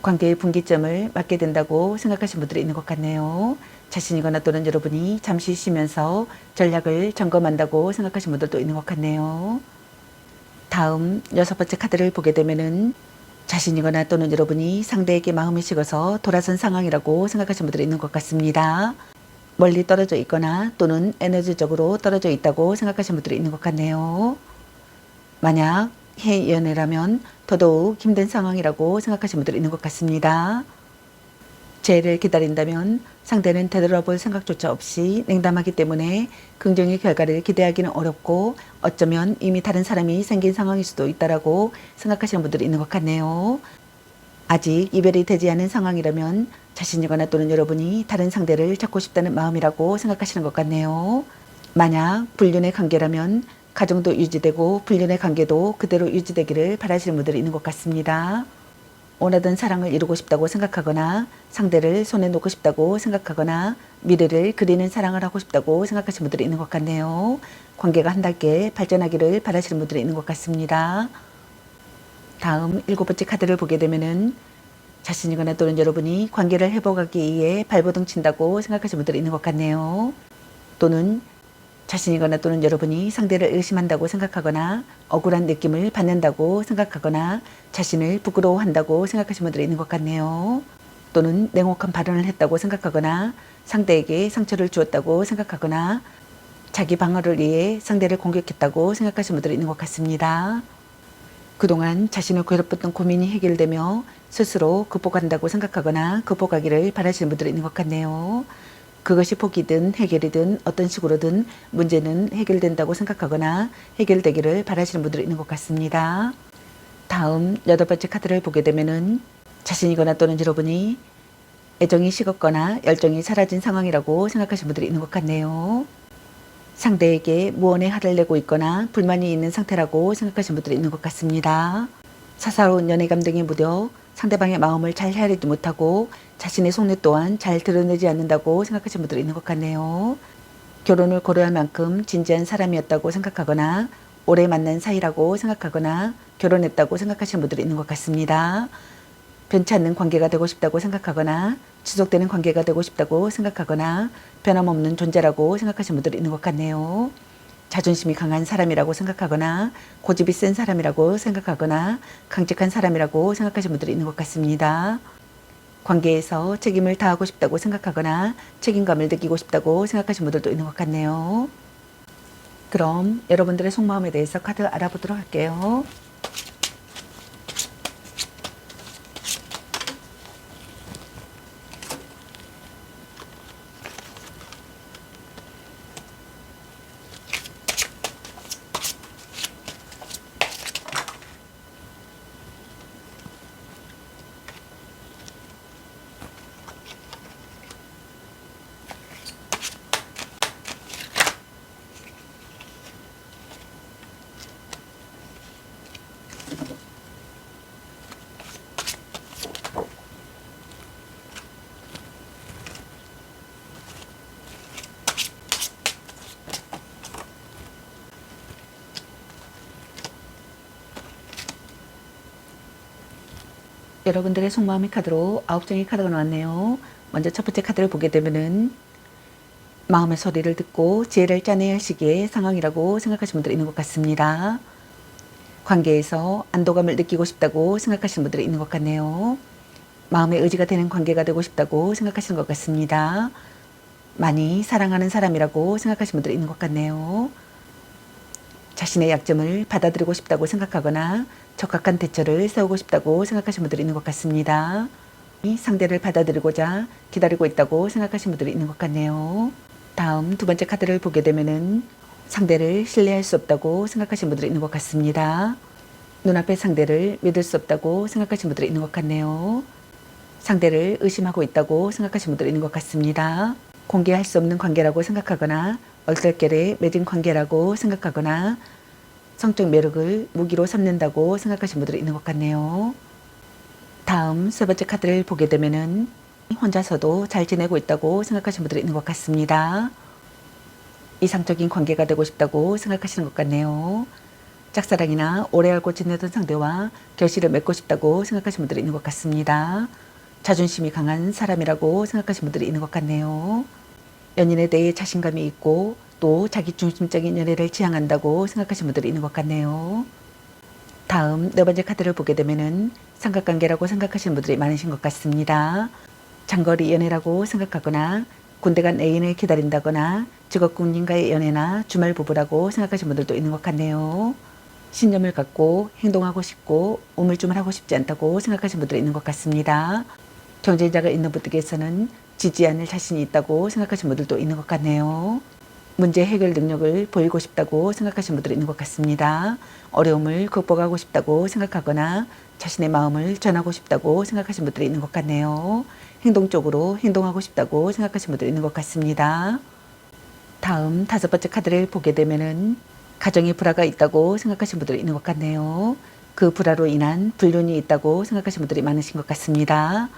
S1: 관계의 분기점을 맞게 된다고 생각하시는 분들이 있는 것 같네요. 자신이거나 또는 여러분이 잠시 쉬면서 전략을 점검한다고 생각하시는 분들도 있는 것 같네요. 다음 여섯 번째 카드를 보게 되면은 자신이거나 또는 여러분이 상대에게 마음이 식어서 돌아선 상황이라고 생각하시는 분들이 있는 것 같습니다. 멀리 떨어져 있거나 또는 에너지적으로 떨어져 있다고 생각하시는 분들이 있는 것 같네요. 만약 해연애라면 더더욱 힘든 상황이라고 생각하시는 분들이 있는 것 같습니다. 재해를 기다린다면 상대는 되돌아볼 생각조차 없이 냉담하기 때문에 긍정의 결과를 기대하기는 어렵고 어쩌면 이미 다른 사람이 생긴 상황일 수도 있다라고 생각하시는 분들이 있는 것 같네요. 아직 이별이 되지 않은 상황이라면 자신이거나 또는 여러분이 다른 상대를 찾고 싶다는 마음이라고 생각하시는 것 같네요. 만약 불륜의 관계라면 가정도 유지되고 불륜의 관계도 그대로 유지되기를 바라시는 분들이 있는 것 같습니다. 원하던 사랑을 이루고 싶다고 생각하거나 상대를 손에 놓고 싶다고 생각하거나 미래를 그리는 사랑을 하고 싶다고 생각하시는 분들이 있는 것 같네요. 관계가 한 단계 발전하기를 바라시는 분들이 있는 것 같습니다. 다음 일곱 번째 카드를 보게 되면은 자신이거나 또는 여러분이 관계를 회복하기 위해 발버둥 친다고 생각하시는 분들이 있는 것 같네요. 또는 자신이거나 또는 여러분이 상대를 의심한다고 생각하거나 억울한 느낌을 받는다고 생각하거나 자신을 부끄러워한다고 생각하시는 분들이 있는 것 같네요. 또는 냉혹한 발언을 했다고 생각하거나 상대에게 상처를 주었다고 생각하거나 자기 방어를 위해 상대를 공격했다고 생각하시는 분들이 있는 것 같습니다. 그동안 자신을 괴롭혔던 고민이 해결되며 스스로 극복한다고 생각하거나 극복하기를 바라시는 분들이 있는 것 같네요. 그것이 포기든 해결이든 어떤 식으로든 문제는 해결된다고 생각하거나 해결되기를 바라시는 분들이 있는 것 같습니다. 다음 여덟 번째 카드를 보게 되면은 자신이거나 또는 여러분이 애정이 식었거나 열정이 사라진 상황이라고 생각하시는 분들이 있는 것 같네요. 상대에게 무언의 화를 내고 있거나 불만이 있는 상태라고 생각하시는 분들이 있는 것 같습니다. 사사로운 연애감 등에 무뎌 상대방의 마음을 잘 헤아리지 못하고 자신의 속내 또한 잘 드러내지 않는다고 생각하시는 분들이 있는 것 같네요. 결혼을 고려할 만큼 진지한 사람이었다고 생각하거나 오래 만난 사이라고 생각하거나 결혼했다고 생각하시는 분들이 있는 것 같습니다. 변치 않는 관계가 되고 싶다고 생각하거나 지속되는 관계가 되고 싶다고 생각하거나 변함없는 존재라고 생각하시는 분들이 있는 것 같네요. 자존심이 강한 사람이라고 생각하거나 고집이 센 사람이라고 생각하거나 강직한 사람이라고 생각하시는 분들이 있는 것 같습니다. 관계에서 책임을 다하고 싶다고 생각하거나 책임감을 느끼고 싶다고 생각하시는 분들도 있는 것 같네요. 그럼 여러분들의 속마음에 대해서 카드 알아보도록 할게요. 여러분들의 속마음의 카드로 9장의 카드가 나왔네요. 먼저 첫 번째 카드를 보게 되면은 마음의 소리를 듣고 지혜를 짜내야 할 시기의 상황이라고 생각하시는 분들이 있는 것 같습니다. 관계에서 안도감을 느끼고 싶다고 생각하시는 분들이 있는 것 같네요. 마음의 의지가 되는 관계가 되고 싶다고 생각하시는 것 같습니다. 많이 사랑하는 사람이라고 생각하시는 분들이 있는 것 같네요. 자신의 약점을 받아들이고 싶다고 생각하거나 적합한 대처를 세우고 싶다고 생각하시는 분들이 있는 것 같습니다. 이 상대를 받아들이고자 기다리고 있다고 생각하시는 분들이 있는 것 같네요. 다음 두 번째 카드를 보게 되면은 상대를 신뢰할 수 없다고 생각하시는 분들이 있는 것 같습니다. 눈앞의 상대를 믿을 수 없다고 생각하시는 분들이 있는 것 같네요. 상대를 의심하고 있다고 생각하시는 분들이 있는 것 같습니다. 공개할 수 없는 관계라고 생각하거나 얼떨결에 맺은 관계라고 생각하거나 성적 매력을 무기로 삼는다고 생각하시는 분들이 있는 것 같네요. 다음 세 번째 카드를 보게 되면은 혼자서도 잘 지내고 있다고 생각하시는 분들이 있는 것 같습니다. 이상적인 관계가 되고 싶다고 생각하시는 것 같네요. 짝사랑이나 오래 알고 지내던 상대와 결실을 맺고 싶다고 생각하시는 분들이 있는 것 같습니다. 자존심이 강한 사람이라고 생각하시는 분들이 있는 것 같네요. 연인에 대해 자신감이 있고 또 자기중심적인 연애를 지향한다고 생각하시는 분들이 있는 것 같네요. 다음 네 번째 카드를 보게 되면은 삼각관계라고 생각하시는 분들이 많으신 것 같습니다. 장거리 연애라고 생각하거나 군대 간 애인을 기다린다거나 직업군인과의 연애나 주말 부부라고 생각하시는 분들도 있는 것 같네요. 신념을 갖고 행동하고 싶고 우물쭈물 하고 싶지 않다고 생각하시는 분들이 있는 것 같습니다. 경쟁자가 있는 분들께서는 지지 않을 자신이 있다고 생각하시는 분들도 있는 것 같네요. 문제 해결 능력을 보이고 싶다고 생각하시는 분들이 있는 것 같습니다. 어려움을 극복하고 싶다고 생각하거나 자신의 마음을 전하고 싶다고 생각하시는 분들이 있는 것 같네요. 행동적으로 행동하고 싶다고 생각하시는 분들이 있는 것 같습니다. 다음 다섯 번째 카드를 보게 되면은 가정에 불화가 있다고 생각하시는 분들이 있는 것 같네요. 그 불화로 인한 불륜이 있다고 생각하시는 분들이 많으신 것 같습니다.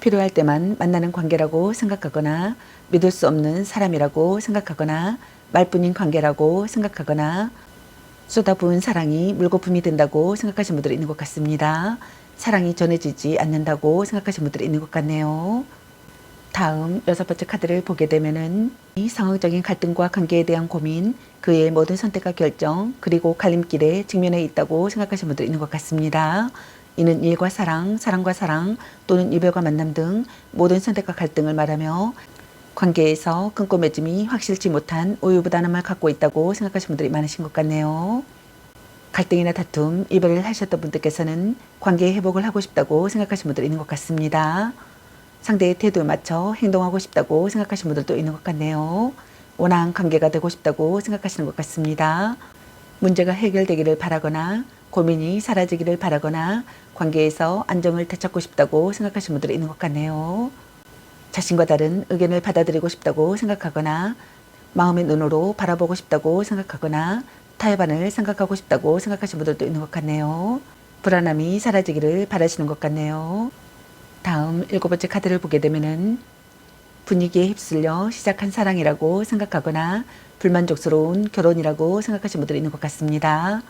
S1: 필요할 때만 만나는 관계라고 생각하거나 믿을 수 없는 사람이라고 생각하거나 말뿐인 관계라고 생각하거나 쏟아부은 사랑이 물거품이 된다고 생각하시는 분들이 있는 것 같습니다. 사랑이 전해지지 않는다고 생각하시는 분들이 있는 것 같네요. 다음 여섯 번째 카드를 보게 되면은 이 상황적인 갈등과 관계에 대한 고민, 그의 모든 선택과 결정, 그리고 갈림길에 직면해 있다고 생각하시는 분들이 있는 것 같습니다. 이는 일과 사랑, 사랑과 사랑 또는 이별과 만남 등 모든 선택과 갈등을 말하며 관계에서 끊고 맺음이 확실치 못한 우유부단함을 갖고 있다고 생각하시는 분들이 많으신 것 같네요. 갈등이나 다툼, 이별을 하셨던 분들께서는 관계의 회복을 하고 싶다고 생각하시는 분들이 있는 것 같습니다. 상대의 태도에 맞춰 행동하고 싶다고 생각하시는 분들도 있는 것 같네요. 원활한 관계가 되고 싶다고 생각하시는 것 같습니다. 문제가 해결되기를 바라거나 고민이 사라지기를 바라거나 관계에서 안정을 되찾고 싶다고 생각하시는 분들이 있는 것 같네요. 자신과 다른 의견을 받아들이고 싶다고 생각하거나 마음의 눈으로 바라보고 싶다고 생각하거나 타협안을 생각하고 싶다고 생각하시는 분들도 있는 것 같네요. 불안함이 사라지기를 바라시는 것 같네요. 다음 일곱 번째 카드를 보게 되면은 분위기에 휩쓸려 시작한 사랑이라고 생각하거나 불만족스러운 결혼이라고 생각하시는 분들이 있는 것 같습니다.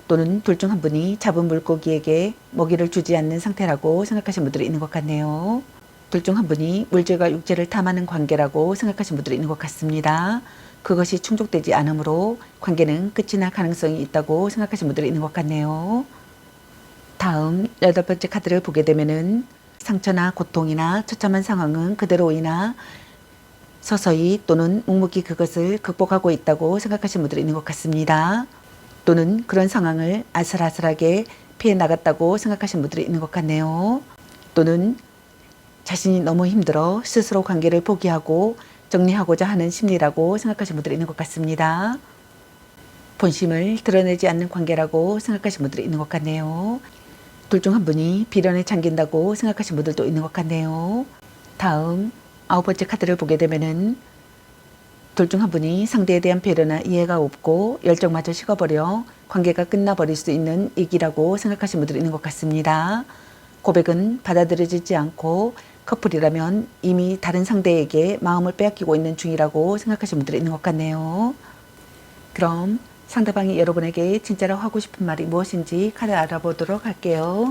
S1: 또는 둘 중 한 분이 잡은 물고기에게 먹이를 주지 않는 상태라고 생각하시는 분들이 있는 것 같네요. 둘 중 한 분이 물질과 육체를 탐하는 관계라고 생각하시는 분들이 있는 것 같습니다. 그것이 충족되지 않으므로 관계는 끝이 날 가능성이 있다고 생각하시는 분들이 있는 것 같네요. 다음 여덟 번째 카드를 보게 되면은 상처나 고통이나 처참한 상황은 그대로이나 서서히 또는 묵묵히 그것을 극복하고 있다고 생각하시는 분들이 있는 것 같습니다. 또는 그런 상황을 아슬아슬하게 피해 나갔다고 생각하시는 분들이 있는 것 같네요. 또는 자신이 너무 힘들어 스스로 관계를 포기하고 정리하고자 하는 심리라고 생각하시는 분들이 있는 것 같습니다. 본심을 드러내지 않는 관계라고 생각하시는 분들이 있는 것 같네요. 둘 중 한 분이 비련에 잠긴다고 생각하시는 분들도 있는 것 같네요. 다음 아홉 번째 카드를 보게 되면은 둘 중 한 분이 상대에 대한 배려나 이해가 없고 열정마저 식어버려 관계가 끝나버릴 수 있는 위기라고 생각하시는 분들이 있는 것 같습니다. 고백은 받아들여지지 않고 커플이라면 이미 다른 상대에게 마음을 빼앗기고 있는 중이라고 생각하시는 분들이 있는 것 같네요. 그럼 상대방이 여러분에게 진짜로 하고 싶은 말이 무엇인지 카드 알아보도록 할게요.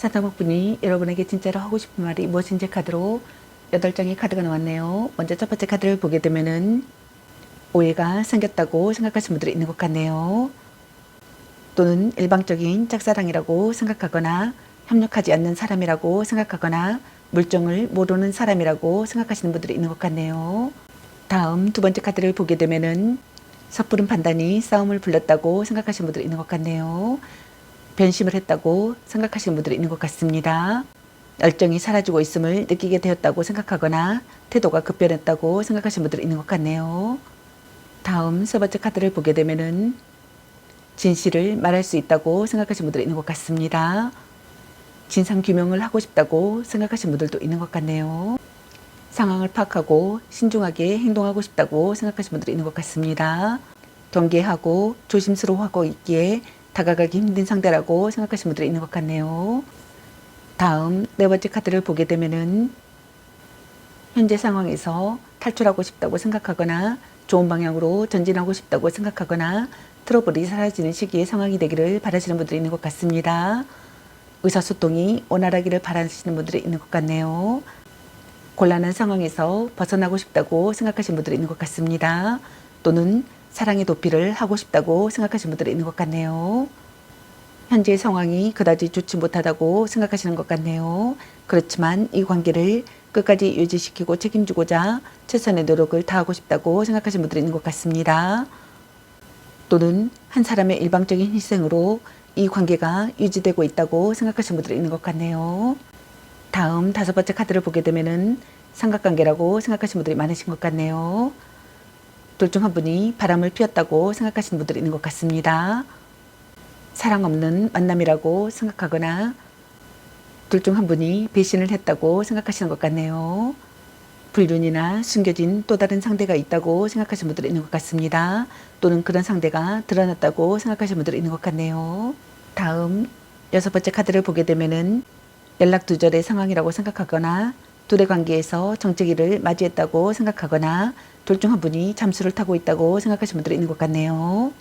S1: 산타목분이 여러분에게 진짜로 하고 싶은 말이 무엇인지 카드로 8장의 카드가 나왔네요. 먼저 첫 번째 카드를 보게 되면은 오해가 생겼다고 생각하시는 분들이 있는 것 같네요. 또는 일방적인 짝사랑이라고 생각하거나 협력하지 않는 사람이라고 생각하거나 물정을 모르는 사람이라고 생각하시는 분들이 있는 것 같네요. 다음 두 번째 카드를 보게 되면은 섣부른 판단이 싸움을 불렀다고 생각하시는 분들이 있는 것 같네요. 변심을 했다고 생각하시는 분들이 있는 것 같습니다. 열정이 사라지고 있음을 느끼게 되었다고 생각하거나 태도가 급변했다고 생각하시는 분들이 있는 것 같네요. 다음 세 번째 카드를 보게 되면은 진실을 말할 수 있다고 생각하시는 분들이 있는 것 같습니다. 진상규명을 하고 싶다고 생각하시는 분들도 있는 것 같네요. 상황을 파악하고 신중하게 행동하고 싶다고 생각하시는 분들이 있는 것 같습니다. 경계하고 조심스러워하고 있기에 다가가기 힘든 상대라고 생각하시는 분들이 있는 것 같네요. 다음 네 번째 카드를 보게 되면은 현재 상황에서 탈출하고 싶다고 생각하거나 좋은 방향으로 전진하고 싶다고 생각하거나 트러블이 사라지는 시기의 상황이 되기를 바라시는 분들이 있는 것 같습니다. 의사소통이 원활하기를 바라시는 분들이 있는 것 같네요. 곤란한 상황에서 벗어나고 싶다고 생각하시는 분들이 있는 것 같습니다. 또는 사랑의 도피를 하고 싶다고 생각하시는 분들이 있는 것 같네요. 현재 상황이 그다지 좋지 못하다고 생각하시는 것 같네요. 그렇지만 이 관계를 끝까지 유지시키고 책임지고자 최선의 노력을 다하고 싶다고 생각하시는 분들이 있는 것 같습니다. 또는 한 사람의 일방적인 희생으로 이 관계가 유지되고 있다고 생각하시는 분들이 있는 것 같네요. 다음 다섯 번째 카드를 보게 되면은 삼각관계라고 생각하시는 분들이 많으신 것 같네요. 둘 중 한 분이 바람을 피웠다고 생각하시는 분들이 있는 것 같습니다. 사랑 없는 만남이라고 생각하거나 둘 중 한 분이 배신을 했다고 생각하시는 것 같네요. 불륜이나 숨겨진 또 다른 상대가 있다고 생각하시는 분들이 있는 것 같습니다. 또는 그런 상대가 드러났다고 생각하시는 분들이 있는 것 같네요. 다음 여섯 번째 카드를 보게 되면은 연락 두절의 상황이라고 생각하거나 둘의 관계에서 정체기를 맞이했다고 생각하거나 둘 중 한 분이 잠수를 타고 있다고 생각하시는 분들이 있는 것 같네요.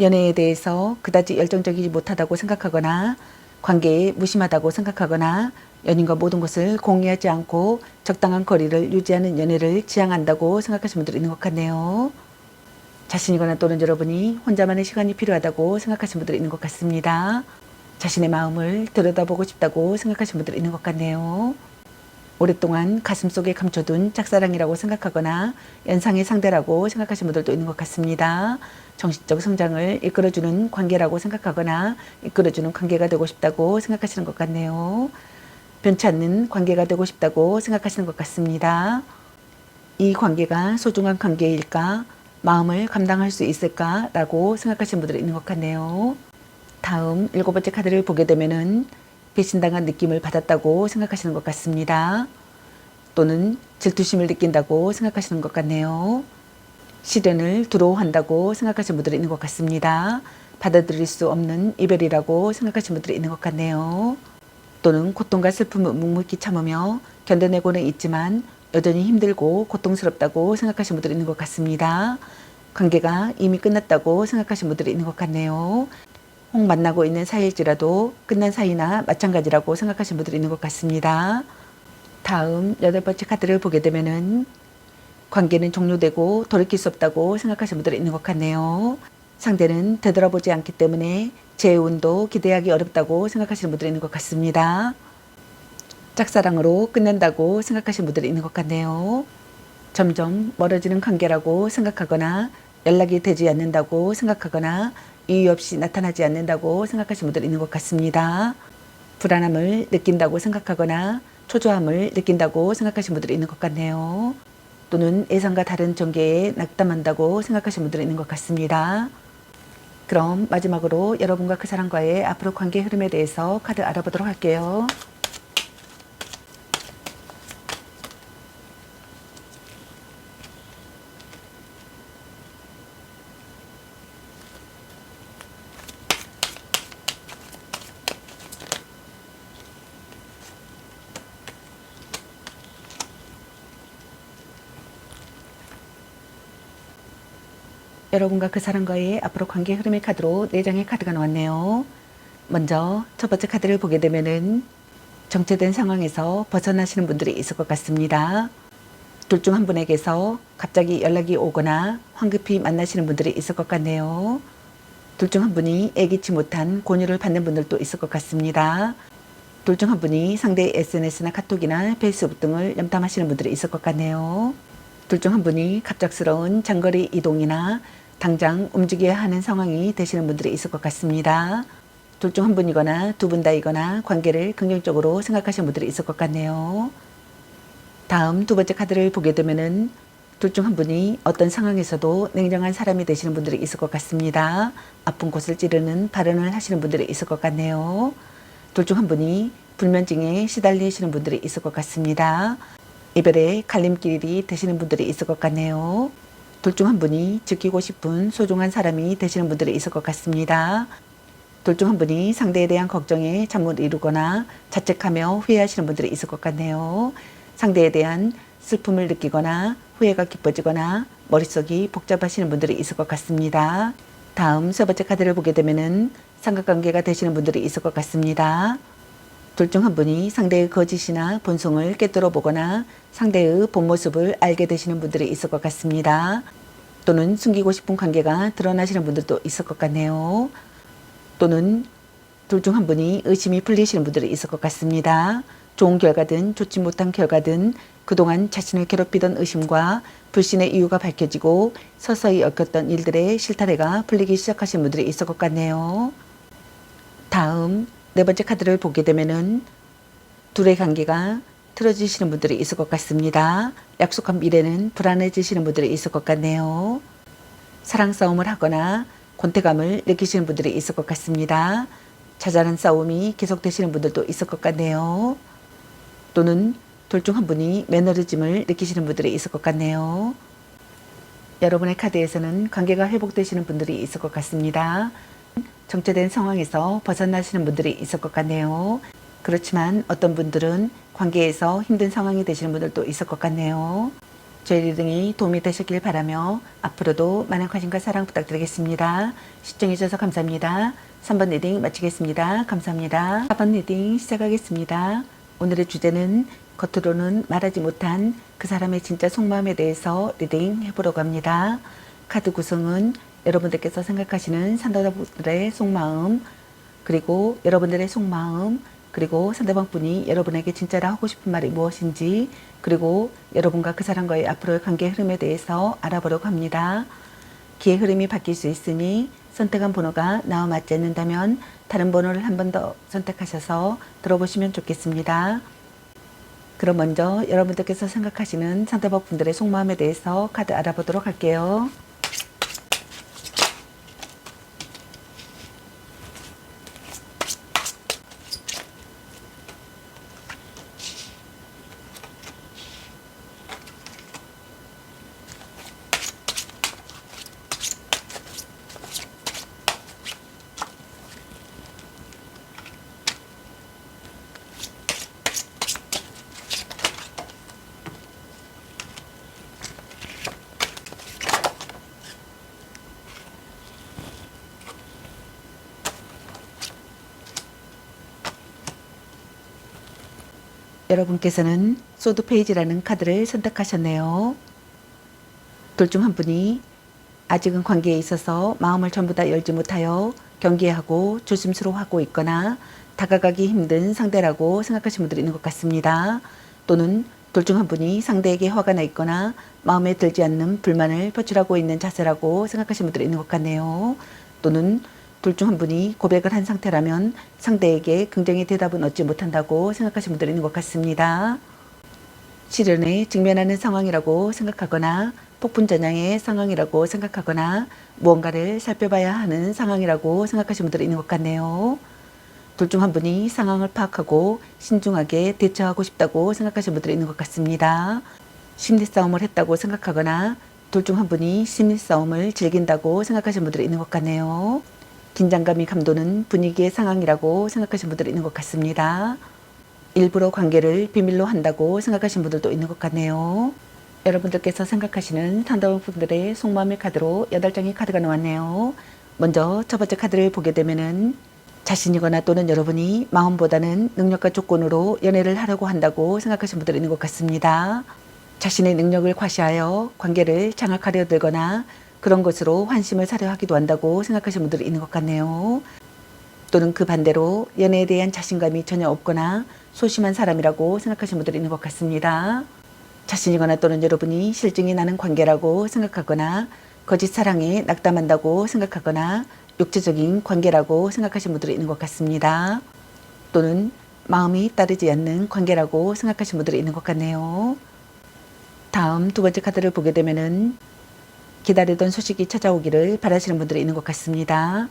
S1: 연애에 대해서 그다지 열정적이지 못하다고 생각하거나 관계에 무심하다고 생각하거나 연인과 모든 것을 공유하지 않고 적당한 거리를 유지하는 연애를 지향한다고 생각하시는 분들이 있는 것 같네요. 자신이거나 또는 여러분이 혼자만의 시간이 필요하다고 생각하시는 분들이 있는 것 같습니다. 자신의 마음을 들여다보고 싶다고 생각하시는 분들이 있는 것 같네요. 오랫동안 가슴속에 감춰둔 짝사랑이라고 생각하거나 연상의 상대라고 생각하시는 분들도 있는 것 같습니다. 정신적 성장을 이끌어주는 관계라고 생각하거나 이끌어주는 관계가 되고 싶다고 생각하시는 것 같네요. 변치 않는 관계가 되고 싶다고 생각하시는 것 같습니다. 이 관계가 소중한 관계일까? 마음을 감당할 수 있을까라고 생각하시는 분들이 있는 것 같네요. 다음 일곱 번째 카드를 보게 되면은 배신당한 느낌을 받았다고 생각하시는 것 같습니다. 또는 질투심을 느낀다고 생각하시는 것 같네요. 시련을 두려워한다고 생각하시는 분들이 있는 것 같습니다. 받아들일 수 없는 이별이라고 생각하시는 분들이 있는 것 같네요. 또는 고통과 슬픔을 묵묵히 참으며 견뎌내고는 있지만 여전히 힘들고 고통스럽다고 생각하시는 분들이 있는 것 같습니다. 관계가 이미 끝났다고 생각하시는 분들이 있는 것 같네요. 혹 만나고 있는 사이일지라도 끝난 사이나 마찬가지라고 생각하시는 분들이 있는 것 같습니다. 다음 여덟 번째 카드를 보게 되면은 관계는 종료되고 돌이킬 수 없다고 생각하시는 분들이 있는 것 같네요. 상대는 되돌아보지 않기 때문에 재운도 기대하기 어렵다고 생각하시는 분들이 있는 것 같습니다. 짝사랑으로 끝낸다고 생각하시는 분들이 있는 것 같네요. 점점 멀어지는 관계라고 생각하거나 연락이 되지 않는다고 생각하거나 이유 없이 나타나지 않는다고 생각하시는 분들이 있는 것 같습니다. 불안함을 느낀다고 생각하거나 초조함을 느낀다고 생각하시는 분들이 있는 것 같네요. 또는 예상과 다른 전개에 낙담한다고 생각하시는 분들이 있는 것 같습니다. 그럼 마지막으로 여러분과 그 사람과의 앞으로 관계 흐름에 대해서 카드 알아보도록 할게요. 여러분과 그 사람과의 앞으로 관계 흐름의 카드로 4장의 카드가 나왔네요. 먼저 첫 번째 카드를 보게 되면은 정체된 상황에서 벗어나시는 분들이 있을 것 같습니다. 둘 중 한 분에게서 갑자기 연락이 오거나 황급히 만나시는 분들이 있을 것 같네요. 둘 중 한 분이 예기치 못한 권유를 받는 분들도 있을 것 같습니다. 둘 중 한 분이 상대의 SNS나 카톡이나 페이스북 등을 염탐하시는 분들이 있을 것 같네요. 둘 중 한 분이 갑작스러운 장거리 이동이나 당장 움직여야 하는 상황이 되시는 분들이 있을 것 같습니다. 둘 중 한 분이거나 두 분 다이거나 관계를 긍정적으로 생각하시는 분들이 있을 것 같네요. 다음 두 번째 카드를 보게 되면은 둘 중 한 분이 어떤 상황에서도 냉정한 사람이 되시는 분들이 있을 것 같습니다. 아픈 곳을 찌르는 발언을 하시는 분들이 있을 것 같네요. 둘 중 한 분이 불면증에 시달리시는 분들이 있을 것 같습니다. 이별의 갈림길이 되시는 분들이 있을 것 같네요. 둘 중 한 분이 지키고 싶은 소중한 사람이 되시는 분들이 있을 것 같습니다. 둘 중 한 분이 상대에 대한 걱정에 잠못 이루거나 자책하며 후회하시는 분들이 있을 것 같네요. 상대에 대한 슬픔을 느끼거나 후회가 깊어지거나 머릿속이 복잡하시는 분들이 있을 것 같습니다. 다음 세 번째 카드를 보게 되면은 삼각관계가 되시는 분들이 있을 것 같습니다. 둘 중 한 분이 상대의 거짓이나 본성을 꿰뚫어 보거나 상대의 본 모습을 알게 되시는 분들이 있을 것 같습니다. 또는 숨기고 싶은 관계가 드러나시는 분들도 있을 것 같네요. 또는 둘 중 한 분이 의심이 풀리시는 분들이 있을 것 같습니다. 좋은 결과든 좋지 못한 결과든 그동안 자신을 괴롭히던 의심과 불신의 이유가 밝혀지고 서서히 얽혔던 일들의 실타래가 풀리기 시작하신 분들이 있을 것 같네요. 다음 네 번째 카드를 보게 되면은 둘의 관계가 틀어지시는 분들이 있을 것 같습니다. 약속한 미래는 불안해지시는 분들이 있을 것 같네요. 사랑 싸움을 하거나 권태감을 느끼시는 분들이 있을 것 같습니다. 자잘한 싸움이 계속되시는 분들도 있을 것 같네요. 또는 둘 중 한 분이 매너리즘을 느끼시는 분들이 있을 것 같네요. 여러분의 카드에서는 관계가 회복되시는 분들이 있을 것 같습니다. 정체된 상황에서 벗어나시는 분들이 있을 것 같네요. 그렇지만 어떤 분들은 관계에서 힘든 상황이 되시는 분들도 있을 것 같네요. 저희 리딩이 도움이 되셨길 바라며 앞으로도 많은 관심과 사랑 부탁드리겠습니다. 시청해주셔서 감사합니다. 3번 리딩 마치겠습니다. 감사합니다. 4번 리딩 시작하겠습니다. 오늘의 주제는 겉으로는 말하지 못한 그 사람의 진짜 속마음에 대해서 리딩 해보려고 합니다. 카드 구성은 여러분들께서 생각하시는 상대방분들의 속마음, 그리고 여러분들의 속마음, 그리고 상대방 분이 여러분에게 진짜로 하고 싶은 말이 무엇인지, 그리고 여러분과 그 사람과의 앞으로의 관계 흐름에 대해서 알아보려고 합니다. 기의 흐름이 바뀔 수 있으니 선택한 번호가 나와 맞지 않는다면 다른 번호를 한 번 더 선택하셔서 들어보시면 좋겠습니다. 그럼 먼저 여러분들께서 생각하시는 상대방 분들의 속마음에 대해서 카드 알아보도록 할게요. 여러분께서는 소드 페이지라는 카드를 선택하셨네요. 둘 중 한 분이 아직은 관계에 있어서 마음을 전부 다 열지 못하여 경계하고 조심스러워하고 있거나 다가가기 힘든 상대라고 생각하시는 분들이 있는 것 같습니다. 또는 둘 중 한 분이 상대에게 화가 나 있거나 마음에 들지 않는 불만을 표출하고 있는 자세라고 생각하시는 분들이 있는 것 같네요. 또는 둘 중 한 분이 고백을 한 상태라면 상대에게 긍정의 대답은 얻지 못한다고 생각하시는 분들이 있는 것 같습니다. 시련에 직면하는 상황이라고 생각하거나 폭풍전야의 상황이라고 생각하거나 무언가를 살펴봐야 하는 상황이라고 생각하시는 분들이 있는 것 같네요. 둘 중 한 분이 상황을 파악하고 신중하게 대처하고 싶다고 생각하시는 분들이 있는 것 같습니다. 심리싸움을 했다고 생각하거나 둘 중 한 분이 심리싸움을 즐긴다고 생각하시는 분들이 있는 것 같네요. 긴장감이 감도는 분위기의 상황이라고 생각하시는 분들이 있는 것 같습니다. 일부러 관계를 비밀로 한다고 생각하시는 분들도 있는 것 같네요. 여러분들께서 생각하시는 상대방 분들의 속마음의 카드로 8장의 카드가 나왔네요. 먼저 첫 번째 카드를 보게 되면은 자신이거나 또는 여러분이 마음보다는 능력과 조건으로 연애를 하려고 한다고 생각하시는 분들이 있는 것 같습니다. 자신의 능력을 과시하여 관계를 장악하려 들거나 그런 것으로 환심을 사려 하기도 한다고 생각하시는 분들이 있는 것 같네요. 또는 그 반대로 연애에 대한 자신감이 전혀 없거나 소심한 사람이라고 생각하시는 분들이 있는 것 같습니다. 자신이거나 또는 여러분이 실증이 나는 관계라고 생각하거나 거짓 사랑에 낙담한다고 생각하거나 육체적인 관계라고 생각하시는 분들이 있는 것 같습니다. 또는 마음이 따르지 않는 관계라고 생각하시는 분들이 있는 것 같네요. 다음 두 번째 카드를 보게 되면은 기다리던 소식이 찾아오기를 바라시는 분들이 있는 것 같습니다.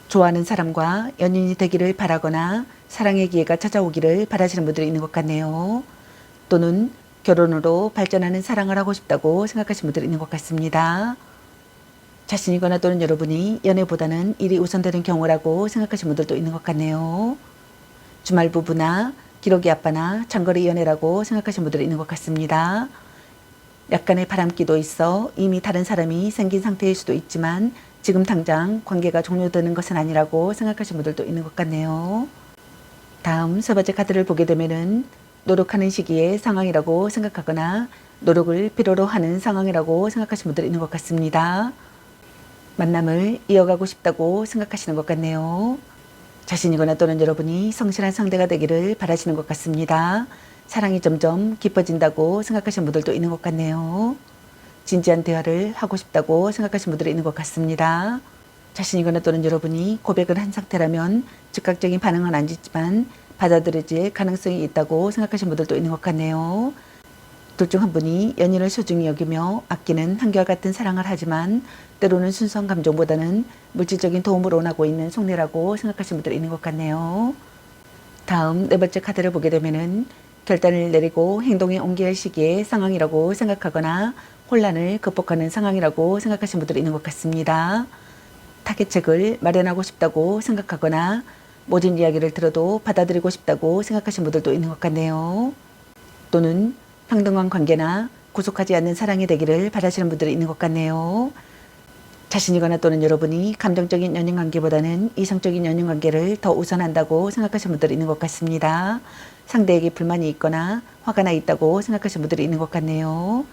S1: 좋아하는 사람과 연인이 되기를 바라거나 사랑의 기회가 찾아오기를 바라시는 분들이 있는 것 같네요. 또는 결혼으로 발전하는 사랑을 하고 싶다고 생각하시는 분들이 있는 것 같습니다. 자신이거나 또는 여러분이 연애보다는 일이 우선되는 경우라고 생각하시는 분들도 있는 것 같네요. 주말 부부나 기러기 아빠나 장거리 연애라고 생각하시는 분들이 있는 것 같습니다. 약간의 바람기도 있어 이미 다른 사람이 생긴 상태일 수도 있지만 지금 당장 관계가 종료되는 것은 아니라고 생각하시는 분들도 있는 것 같네요. 다음 세 번째 카드를 보게 되면은 노력하는 시기의 상황이라고 생각하거나 노력을 필요로 하는 상황이라고 생각하시는 분들이 있는 것 같습니다. 만남을 이어가고 싶다고 생각하시는 것 같네요. 자신이거나 또는 여러분이 성실한 상대가 되기를 바라시는 것 같습니다. 사랑이 점점 깊어진다고 생각하시는 분들도 있는 것 같네요. 진지한 대화를 하고 싶다고 생각하시는 분들이 있는 것 같습니다. 자신이거나 또는 여러분이 고백을 한 상태라면 즉각적인 반응은 안 짓지만 받아들여질 가능성이 있다고 생각하시는 분들도 있는 것 같네요. 둘 중 한 분이 연인을 소중히 여기며 아끼는 한결같은 사랑을 하지만 때로는 순수한 감정보다는 물질적인 도움을 원하고 있는 속내라고 생각하시는 분들이 있는 것 같네요. 다음 네 번째 카드를 보게 되면은 결단을 내리고 행동에 옮겨야 할 시기의 상황이라고 생각하거나 혼란을 극복하는 상황이라고 생각하시는 분들이 있는 것 같습니다. 타겟책을 마련하고 싶다고 생각하거나 모든 이야기를 들어도 받아들이고 싶다고 생각하시는 분들도 있는 것 같네요. 또는 평등한 관계나 구속하지 않는 사랑이 되기를 바라시는 분들이 있는 것 같네요. 자신이거나 또는 여러분이 감정적인 연인관계보다는 이성적인 연인관계를 더 우선한다고 생각하시는 분들이 있는 것 같습니다. 상대에게 불만이 있거나 화가 나 있다고 생각하시는 분들이 있는 것 같네요.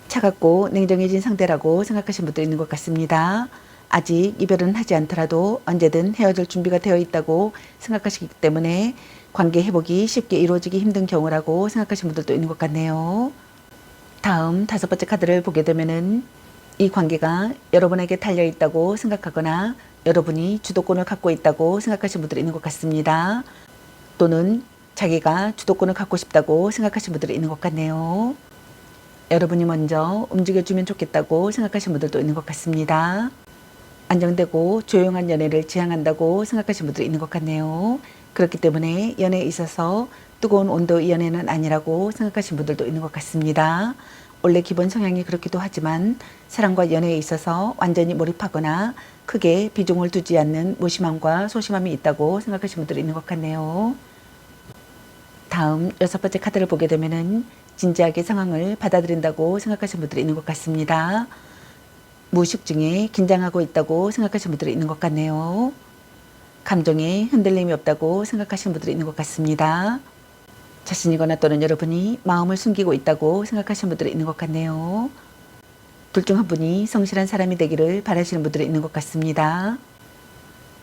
S1: 차갑고 냉정해진 상대라고 생각하시는 분들이 있는 것 같습니다. 아직 이별은 하지 않더라도 언제든 헤어질 준비가 되어 있다고 생각하시기 때문에 관계 회복이 쉽게 이루어지기 힘든 경우라고 생각하시는 분들도 있는 것 같네요. 다음 다섯 번째 카드를 보게 되면은 이 관계가 여러분에게 달려있다고 생각하거나 여러분이 주도권을 갖고 있다고 생각하시는 분들이 있는 것 같습니다. 또는 자기가 주도권을 갖고 싶다고 생각하시는 분들이 있는 것 같네요. 여러분이 먼저 움직여주면 좋겠다고 생각하시는 분들도 있는 것 같습니다. 안정되고 조용한 연애를 지향한다고 생각하시는 분들이 있는 것 같네요. 그렇기 때문에 연애에 있어서 뜨거운 온도의 연애는 아니라고 생각하시는 분들도 있는 것 같습니다. 원래 기본 성향이 그렇기도 하지만 사랑과 연애에 있어서 완전히 몰입하거나 크게 비중을 두지 않는 무심함과 소심함이 있다고 생각하시는 분들이 있는 것 같네요. 다음 여섯 번째 카드를 보게 되면은 진지하게 상황을 받아들인다고 생각하시는 분들이 있는 것 같습니다. 무의식 중에 긴장하고 있다고 생각하시는 분들이 있는 것 같네요. 감정에 흔들림이 없다고 생각하시는 분들이 있는 것 같습니다. 자신이거나 또는 여러분이 마음을 숨기고 있다고 생각하시는 분들이 있는 것 같네요. 둘 중 한 분이 성실한 사람이 되기를 바라시는 분들이 있는 것 같습니다.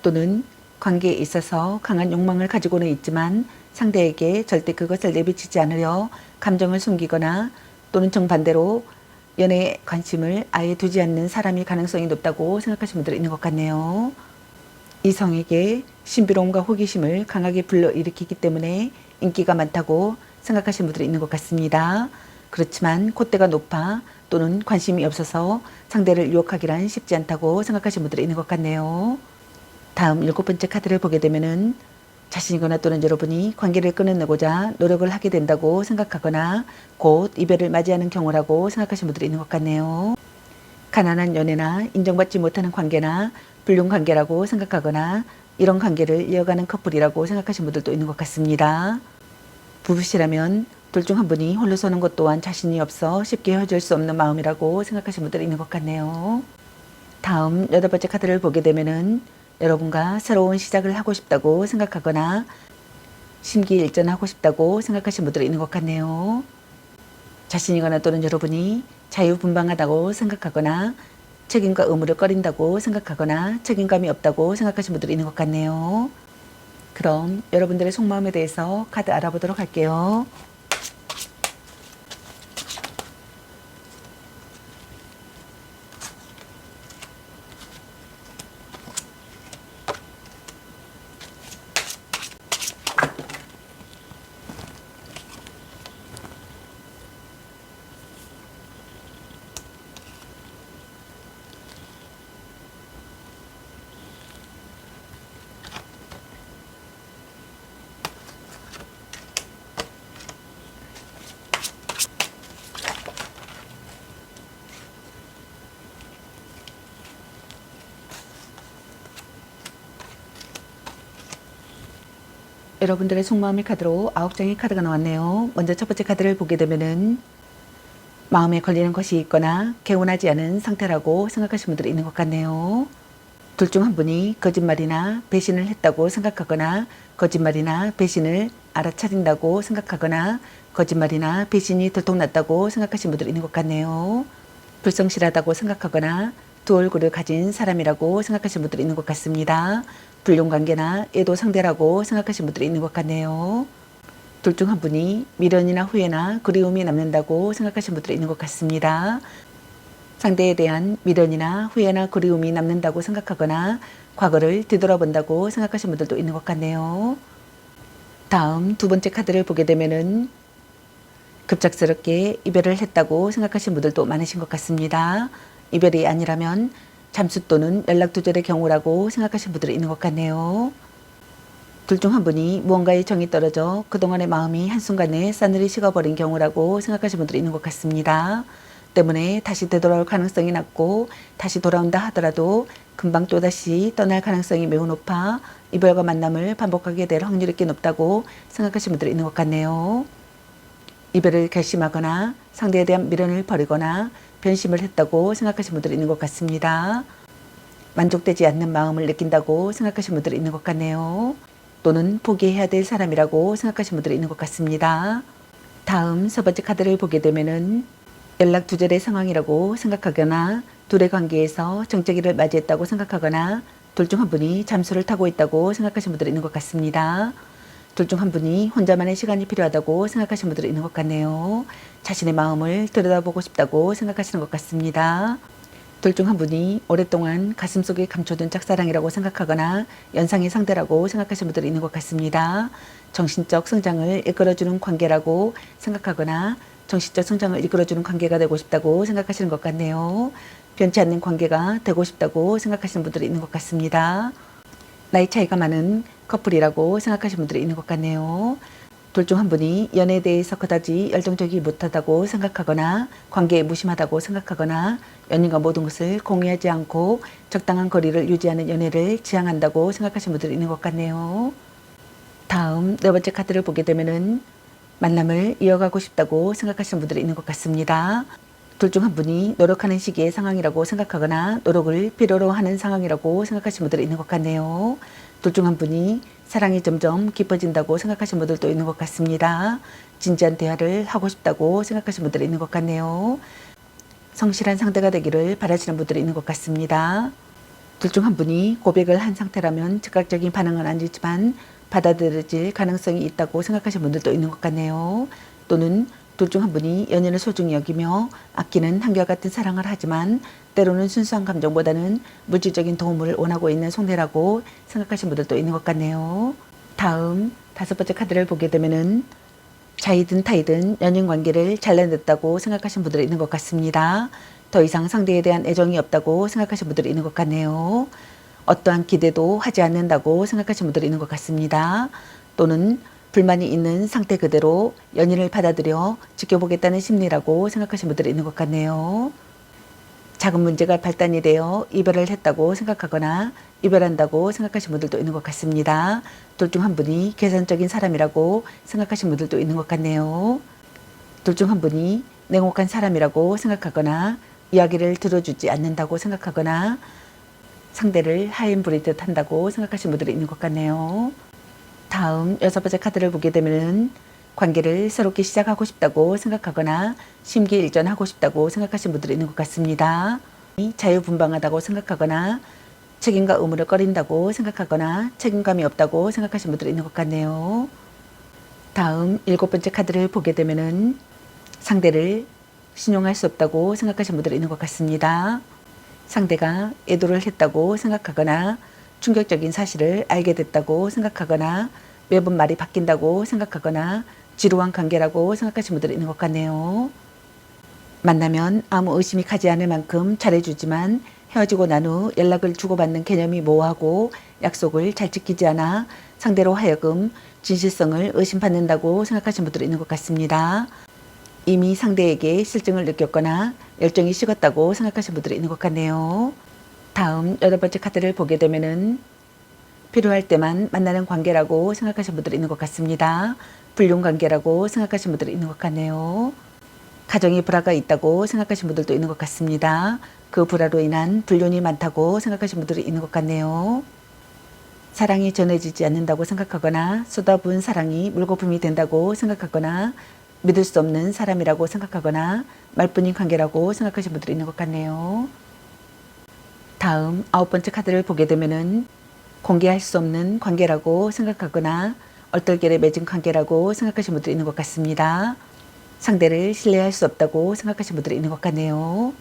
S1: 또는 관계에 있어서 강한 욕망을 가지고는 있지만 상대에게 절대 그것을 내비치지 않으려 감정을 숨기거나 또는 정반대로 연애에 관심을 아예 두지 않는 사람이 가능성이 높다고 생각하시는 분들이 있는 것 같네요. 이성에게 신비로움과 호기심을 강하게 불러일으키기 때문에 인기가 많다고 생각하시는 분들이 있는 것 같습니다. 그렇지만 콧대가 높아 또는 관심이 없어서 상대를 유혹하기란 쉽지 않다고 생각하시는 분들이 있는 것 같네요. 다음 일곱 번째 카드를 보게 되면은 자신이거나 또는 여러분이 관계를 끊어내고자 노력을 하게 된다고 생각하거나 곧 이별을 맞이하는 경우라고 생각하시는 분들이 있는 것 같네요. 가난한 연애나 인정받지 못하는 관계나 불륜 관계라고 생각하거나 이런 관계를 이어가는 커플이라고 생각하시는 분들도 있는 것 같습니다. 부부시라면 둘 중 한 분이 홀로 서는 것 또한 자신이 없어 쉽게 헤어질 수 없는 마음이라고 생각하시는 분들이 있는 것 같네요. 다음 여덟 번째 카드를 보게 되면은 여러분과 새로운 시작을 하고 싶다고 생각하거나 심기일전하고 싶다고 생각하시는 분들이 있는 것 같네요. 자신이거나 또는 여러분이 자유분방하다고 생각하거나 책임과 의무를 꺼린다고 생각하거나 책임감이 없다고 생각하시는 분들이 있는 것 같네요. 그럼 여러분들의 속마음에 대해서 카드 알아보도록 할게요. 여러분들의 속마음의 카드로 9장의 카드가 나왔네요. 먼저 첫 번째 카드를 보게 되면은 마음에 걸리는 것이 있거나 개운하지 않은 상태라고 생각하시는 분들이 있는 것 같네요. 둘 중 한 분이 거짓말이나 배신을 했다고 생각하거나 거짓말이나 배신을 알아차린다고 생각하거나 거짓말이나 배신이 들통났다고 생각하시는 분들이 있는 것 같네요. 불성실하다고 생각하거나 두 얼굴을 가진 사람이라고 생각하시는 분들이 있는 것 같습니다. 불륜관계나 애도 상대라고 생각하시는 분들이 있는 것 같네요. 둘 중 한 분이 미련이나 후회나 그리움이 남는다고 생각하시는 분들이 있는 것 같습니다. 상대에 대한 미련이나 후회나 그리움이 남는다고 생각하거나 과거를 뒤돌아본다고 생각하시는 분들도 있는 것 같네요. 다음 두 번째 카드를 보게 되면은 급작스럽게 이별을 했다고 생각하시는 분들도 많으신 것 같습니다. 이별이 아니라면 잠수 또는 연락 두절의 경우라고 생각하시는 분들이 있는 것 같네요. 둘 중 한 분이 무언가에 정이 떨어져 그동안의 마음이 한순간에 싸늘히 식어버린 경우라고 생각하시는 분들이 있는 것 같습니다. 때문에 다시 되돌아올 가능성이 낮고 다시 돌아온다 하더라도 금방 또다시 떠날 가능성이 매우 높아 이별과 만남을 반복하게 될 확률이 꽤 높다고 생각하시는 분들이 있는 것 같네요. 이별을 결심하거나 상대에 대한 미련을 버리거나 변심을 했다고 생각하시는 분들이 있는 것 같습니다. 만족되지 않는 마음을 느낀다고 생각하시는 분들이 있는 것 같네요. 또는 포기해야 될 사람이라고 생각하시는 분들이 있는 것 같습니다. 다음 세 번째 카드를 보게 되면은 연락 두절의 상황이라고 생각하거나 둘의 관계에서 정체기를 맞이했다고 생각하거나 둘 중 한 분이 잠수를 타고 있다고 생각하시는 분들이 있는 것 같습니다. 둘 중 한 분이 혼자만의 시간이 필요하다고 생각하시는 분들이 있는 것 같네요. 자신의 마음을 들여다보고 싶다고 생각하시는 것 같습니다. 둘 중 한 분이 오랫동안 가슴속에 감춰둔 짝사랑이라고 생각하거나 연상의 상대라고 생각하시는 분들이 있는 것 같습니다. 정신적 성장을 이끌어주는 관계라고 생각하거나 정신적 성장을 이끌어주는 관계가 되고 싶다고 생각하시는 것 같네요. 변치 않는 관계가 되고 싶다고 생각하시는 분들이 있는 것 같습니다. 나이 차이가 많은 커플이라고 생각하시는 분들이 있는 것 같네요. 둘 중 한 분이 연애에 대해서 그다지 열정적이 못하다고 생각하거나 관계에 무심하다고 생각하거나 연인과 모든 것을 공유하지 않고 적당한 거리를 유지하는 연애를 지향한다고 생각하시는 분들이 있는 것 같네요. 다음 네 번째 카드를 보게 되면은 만남을 이어가고 싶다고 생각하시는 분들이 있는 것 같습니다. 둘 중 한 분이 노력하는 시기의 상황이라고 생각하거나 노력을 필요로 하는 상황이라고 생각하시는 분들이 있는 것 같네요. 둘 중 한 분이 사랑이 점점 깊어진다고 생각하시는 분들도 있는 것 같습니다. 진지한 대화를 하고 싶다고 생각하시는 분들이 있는 것 같네요. 성실한 상대가 되기를 바라시는 분들이 있는 것 같습니다. 둘 중 한 분이 고백을 한 상태라면 즉각적인 반응은 아니지만 받아들여질 가능성이 있다고 생각하시는 분들도 있는 것 같네요. 또는 둘 중 한 분이 연인을 소중히 여기며 아끼는 한결같은 사랑을 하지만 때로는 순수한 감정보다는 물질적인 도움을 원하고 있는 상대라고 생각하시는 분들도 있는 것 같네요. 다음 다섯 번째 카드를 보게 되면은 자이든 타이든 연인 관계를 잘라냈다고 생각하시는 분들이 있는 것 같습니다. 더 이상 상대에 대한 애정이 없다고 생각하시는 분들이 있는 것 같네요. 어떠한 기대도 하지 않는다고 생각하시는 분들이 있는 것 같습니다. 또는 불만이 있는 상태 그대로 연인을 받아들여 지켜보겠다는 심리라고 생각하시는 분들이 있는 것 같네요. 작은 문제가 발단이 되어 이별을 했다고 생각하거나 이별한다고 생각하시는 분들도 있는 것 같습니다. 둘 중 한 분이 계산적인 사람이라고 생각하시는 분들도 있는 것 같네요. 둘 중 한 분이 냉혹한 사람이라고 생각하거나 이야기를 들어주지 않는다고 생각하거나 상대를 하인 부리듯 한다고 생각하시는 분들이 있는 것 같네요. 다음 6번째 카드를 보게 되면 관계를 새롭게 시작하고 싶다고 생각하거나 심기일전하고 싶다고 생각하시는 분들이 있는 것 같습니다. 자유분방하다고 생각하거나 책임과 의무를 꺼린다고 생각하거나 책임감이 없다고 생각하시는 분들이 있는 것 같네요. 다음 7번째 카드를 보게 되면 상대를 신용할 수 없다고 생각하시는 분들이 있는 것 같습니다. 상대가 애도를 했다고 생각하거나 충격적인 사실을 알게 됐다고 생각하거나 매번 말이 바뀐다고 생각하거나 지루한 관계라고 생각하시는 분들이 있는 것 같네요. 만나면 아무 의심이 가지 않을 만큼 잘해주지만 헤어지고 난 후 연락을 주고받는 개념이 모호하고 약속을 잘 지키지 않아 상대로 하여금 진실성을 의심받는다고 생각하시는 분들이 있는 것 같습니다. 이미 상대에게 실증을 느꼈거나 열정이 식었다고 생각하시는 분들이 있는 것 같네요. 다음 8번째 카드를 보게 되면은 필요할 때만 만나는 관계라고 생각하시는 분들이 있는 것 같습니다. 불륜 관계라고 생각하시는 분들이 있는 것 같네요. 가정에 불화가 있다고 생각하시는 분들도 있는 것 같습니다. 그 불화로 인한 불륜이 많다고 생각하시는 분들이 있는 것 같네요. 사랑이 전해지지 않는다고 생각하거나 쏟아부은 사랑이 물거품이 된다고 생각하거나 믿을 수 없는 사람이라고 생각하거나 말뿐인 관계라고 생각하시는 분들이 있는 것 같네요. 다음 9번째 카드를 보게 되면은 공개할 수 없는 관계라고 생각하거나 얼떨결에 맺은 관계라고 생각하시는 분들이 있는 것 같습니다. 상대를 신뢰할 수 없다고 생각하시는 분들이 있는 것 같네요.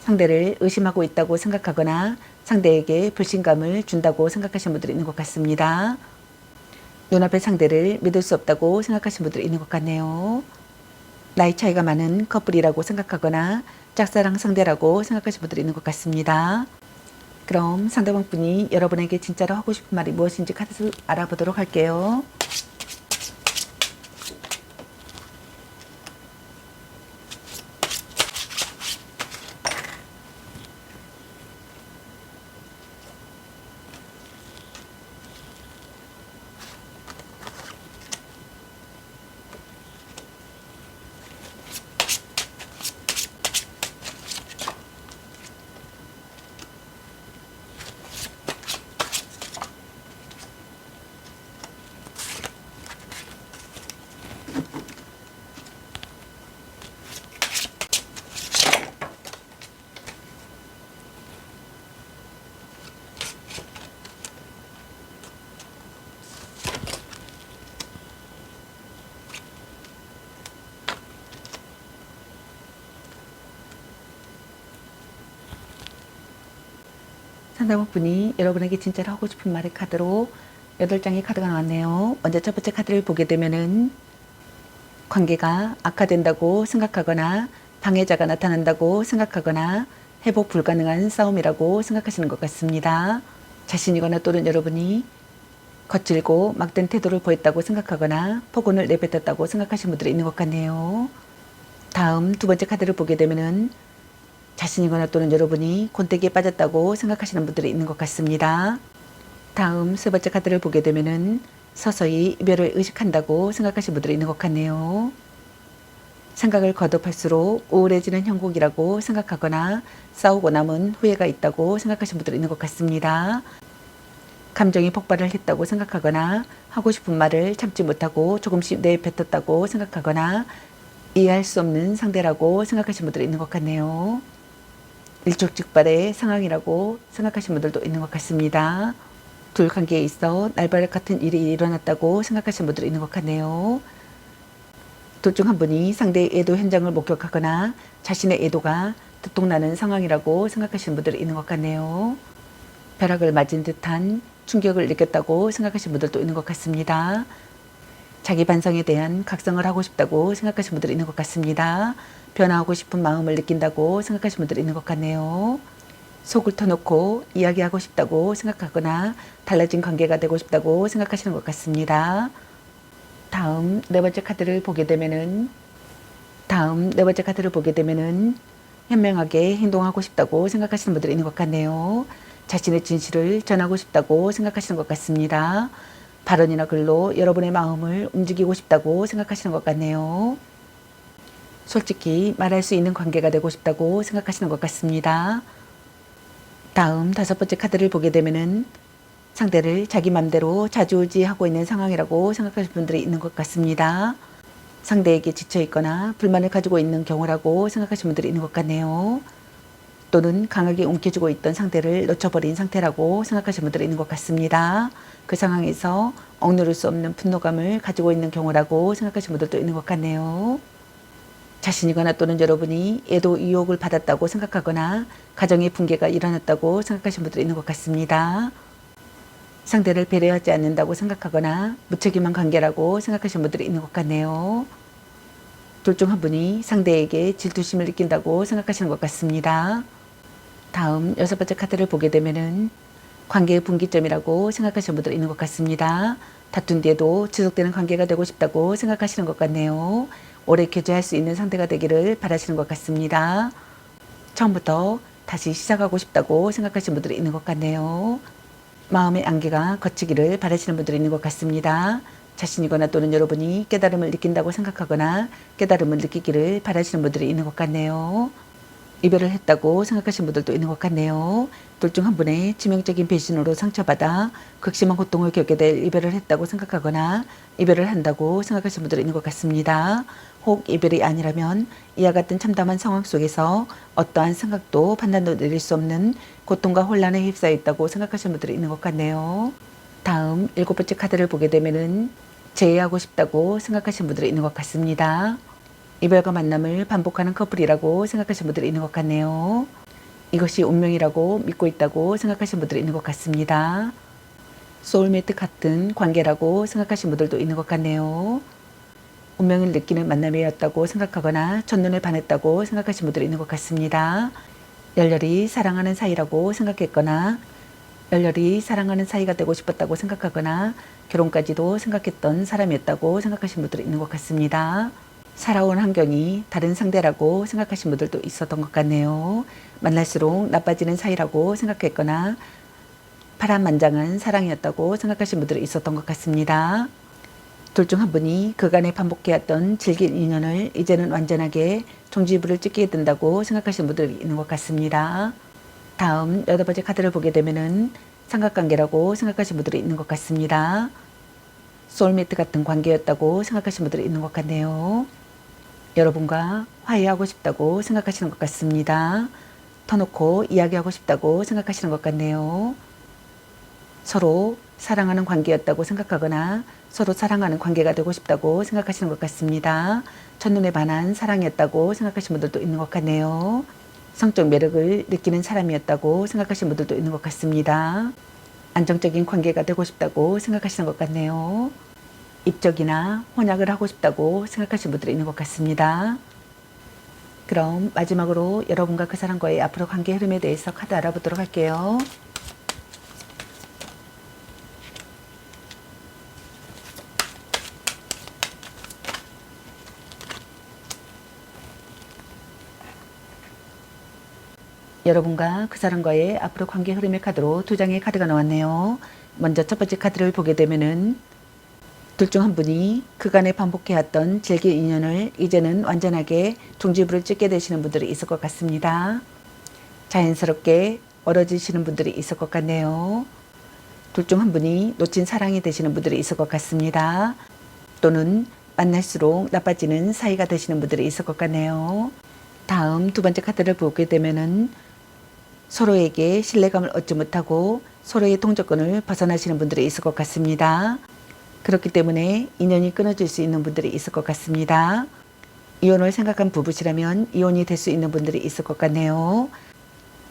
S1: 상대를 의심하고 있다고 생각하거나 상대에게 불신감을 준다고 생각하시는 분들이 있는 것 같습니다. 눈앞의 상대를 믿을 수 없다고 생각하시는 분들이 있는 것 같네요. 나이 차이가 많은 커플이라고 생각하거나 짝사랑 상대라고 생각하시는 분들이 있는 것 같습니다. 그럼 상대방 분이 여러분에게 진짜로 하고 싶은 말이 무엇인지 카드를 알아보도록 할게요. 상대방분이 여러분에게 진짜로 하고 싶은 말의 카드로 8장의 카드가 나왔네요. 먼저 첫 번째 카드를 보게 되면은 관계가 악화된다고 생각하거나 방해자가 나타난다고 생각하거나 회복 불가능한 싸움이라고 생각하시는 것 같습니다. 자신이거나 또는 여러분이 거칠고 막된 태도를 보였다고 생각하거나 폭언을 내뱉었다고 생각하시는 분들이 있는 것 같네요. 다음 두 번째 카드를 보게 되면은 자신이거나 또는 여러분이 곤태기에 빠졌다고 생각하시는 분들이 있는 것 같습니다. 다음 세 번째 카드를 보게 되면은 서서히 이별을 의식한다고 생각하시는 분들이 있는 것 같네요. 생각을 거듭할수록 우울해지는 형국이라고 생각하거나 싸우고 남은 후회가 있다고 생각하시는 분들이 있는 것 같습니다. 감정이 폭발을 했다고 생각하거나 하고 싶은 말을 참지 못하고 조금씩 내뱉었다고 생각하거나 이해할 수 없는 상대라고 생각하시는 분들이 있는 것 같네요. 일촉즉발의 상황이라고 생각하시는 분들도 있는 것 같습니다. 둘 관계에 있어 날벼락 같은 일이 일어났다고 생각하시는 분들이 있는 것 같네요. 둘 중 한 분이 상대의 애도 현장을 목격하거나 자신의 애도가 들통나는 상황이라고 생각하시는 분들이 있는 것 같네요. 벼락을 맞은 듯한 충격을 느꼈다고 생각하시는 분들도 있는 것 같습니다. 자기 반성에 대한 각성을 하고 싶다고 생각하시는 분들이 있는 것 같습니다. 변화하고 싶은 마음을 느낀다고 생각하시는 분들이 있는 것 같네요. 속을 터놓고 이야기하고 싶다고 생각하거나 달라진 관계가 되고 싶다고 생각하시는 것 같습니다. 다음 네 번째 카드를 보게 되면은 현명하게 행동하고 싶다고 생각하시는 분들이 있는 것 같네요. 자신의 진실을 전하고 싶다고 생각하시는 것 같습니다. 발언이나 글로 여러분의 마음을 움직이고 싶다고 생각하시는 것 같네요. 솔직히 말할 수 있는 관계가 되고 싶다고 생각하시는 것 같습니다. 다음 5번째 카드를 보게 되면은 상대를 자기 맘대로 좌지우지하고 있는 상황이라고 생각하실 분들이 있는 것 같습니다. 상대에게 지쳐 있거나 불만을 가지고 있는 경우라고 생각하시는 분들이 있는 것 같네요. 또는 강하게 움켜쥐고 있던 상대를 놓쳐버린 상태라고 생각하시는 분들이 있는 것 같습니다. 그 상황에서 억누를 수 없는 분노감을 가지고 있는 경우라고 생각하시는 분들도 있는 것 같네요. 자신이거나 또는 여러분이 애도 유혹을 받았다고 생각하거나 가정의 붕괴가 일어났다고 생각하시는 분들이 있는 것 같습니다. 상대를 배려하지 않는다고 생각하거나 무책임한 관계라고 생각하시는 분들이 있는 것 같네요. 둘 중 한 분이 상대에게 질투심을 느낀다고 생각하시는 것 같습니다. 다음 6번째 카드를 보게 되면은 관계의 분기점이라고 생각하시는 분들이 있는 것 같습니다. 다툰 뒤에도 지속되는 관계가 되고 싶다고 생각하시는 것 같네요. 오래 교제할 수 있는 상대가 되기를 바라시는 것 같습니다. 처음부터 다시 시작하고 싶다고 생각하시는 분들이 있는 것 같네요. 마음의 안개가 걷히기를 바라시는 분들이 있는 것 같습니다. 자신이거나 또는 여러분이 깨달음을 느낀다고 생각하거나 깨달음을 느끼기를 바라시는 분들이 있는 것 같네요. 이별을 했다고 생각하시는 분들도 있는 것 같네요. 둘 중 한 분의致命적인 배신으로 상처받아 극심한 고통을 겪게 될 이별을 했다고 생각하거나 이별을 한다고 생각하시는 분들이 있는 것 같습니다. 혹 이별이 아니라면 이와 같은 참담한 상황 속에서 어떠한 생각도 판단도 내릴 수 없는 고통과 혼란에 휩싸여 있다고 생각하시는 분들이 있는 것 같네요. 다음 7번째 카드를 보게 되면은 재회하고 싶다고 생각하시는 분들이 있는 것 같습니다. 이별과 만남을 반복하는 커플이라고 생각하시는 분들이 있는 것 같네요. 이것이 운명이라고 믿고 있다고 생각하시는 분들이 있는 것 같습니다. 소울메이트 같은 관계라고 생각하시는 분들도 있는 것 같네요. 운명을 느끼는 만남이었다고 생각하거나 첫눈에 반했다고 생각하시는 분들이 있는 것 같습니다. 열렬히 사랑하는 사이라고 생각했거나 열렬히 사랑하는 사이가 되고 싶었다고 생각하거나 결혼까지도 생각했던 사람이었다고 생각하시는 분들이 있는 것 같습니다. 살아온 환경이 다른 상대라고 생각하신 분들도 있었던 것 같네요. 만날수록 나빠지는 사이라고 생각했거나 파란만장한 사랑이었다고 생각하신 분들이 있었던 것 같습니다. 둘 중 한 분이 그간에 반복해왔던 질긴 인연을 이제는 완전하게 종지부를 찍게 된다고 생각하시는 분들이 있는 것 같습니다. 다음 8번째 카드를 보게 되면은 삼각관계라고 생각하시는 분들이 있는 것 같습니다. 소울메이트 같은 관계였다고 생각하시는 분들이 있는 것 같네요. 여러분과 화해하고 싶다고 생각하시는 것 같습니다. 터놓고 이야기하고 싶다고 생각하시는 것 같네요. 서로 사랑하는 관계였다고 생각하거나 서로 사랑하는 관계가 되고 싶다고 생각하시는 것 같습니다. 첫눈에 반한 사랑이었다고 생각하시는 분들도 있는 것 같네요. 성적 매력을 느끼는 사람이었다고 생각하시는 분들도 있는 것 같습니다. 안정적인 관계가 되고 싶다고 생각하시는 것 같네요. 입적이나 혼약을 하고 싶다고 생각하시는 분들이 있는 것 같습니다. 그럼 마지막으로 여러분과 그 사람과의 앞으로 관계 흐름에 대해서 카드 알아보도록 할게요. 여러분과 그 사람과의 앞으로 관계 흐름의 카드로 2장의 카드가 나왔네요. 먼저 첫 번째 카드를 보게 되면은 둘 중 한 분이 그간에 반복해왔던 질긴 인연을 이제는 완전하게 종지부를 찍게 되시는 분들이 있을 것 같습니다. 자연스럽게 멀어지시는 분들이 있을 것 같네요. 둘 중 한 분이 놓친 사랑이 되시는 분들이 있을 것 같습니다. 또는 만날수록 나빠지는 사이가 되시는 분들이 있을 것 같네요. 다음 2번째 카드를 보게 되면은 서로에게 신뢰감을 얻지 못하고 서로의 통제권을 벗어나시는 분들이 있을 것 같습니다. 그렇기 때문에 인연이 끊어질 수 있는 분들이 있을 것 같습니다. 이혼을 생각한 부부시라면 이혼이 될 수 있는 분들이 있을 것 같네요.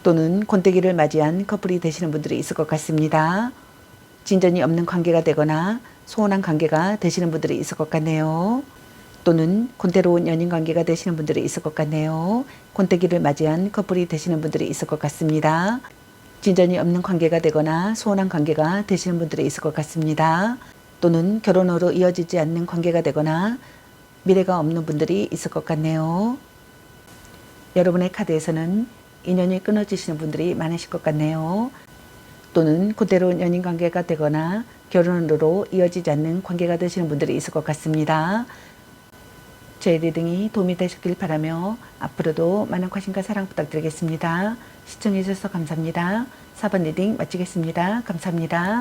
S1: 또는 권태기를 맞이한 커플이 되시는 분들이 있을 것 같습니다. 진전이 없는 관계가 되거나 소원한 관계가 되시는 분들이 있을 것 같네요. 또는 권태로운 연인 관계가 되시는 분들이 있을 것 같네요. 권태기를 맞이한 커플이 되시는 분들이 있을 것 같습니다. 진전이 없는 관계가 되거나 소원한 관계가 되시는 분들이 있을 것 같습니다. 또는 결혼으로 이어지지 않는 관계가 되거나 미래가 없는 분들이 있을 것 같네요. 여러분의 카드에서는 인연이 끊어지시는 분들이 많으실 것 같네요. 또는 그대로 연인 관계가 되거나 결혼으로 이어지지 않는 관계가 되시는 분들이 있을 것 같습니다. 제 리딩이 도움이 되셨길 바라며 앞으로도 많은 관심과 사랑 부탁드리겠습니다. 시청해 주셔서 감사합니다. 4번 리딩 마치겠습니다. 감사합니다.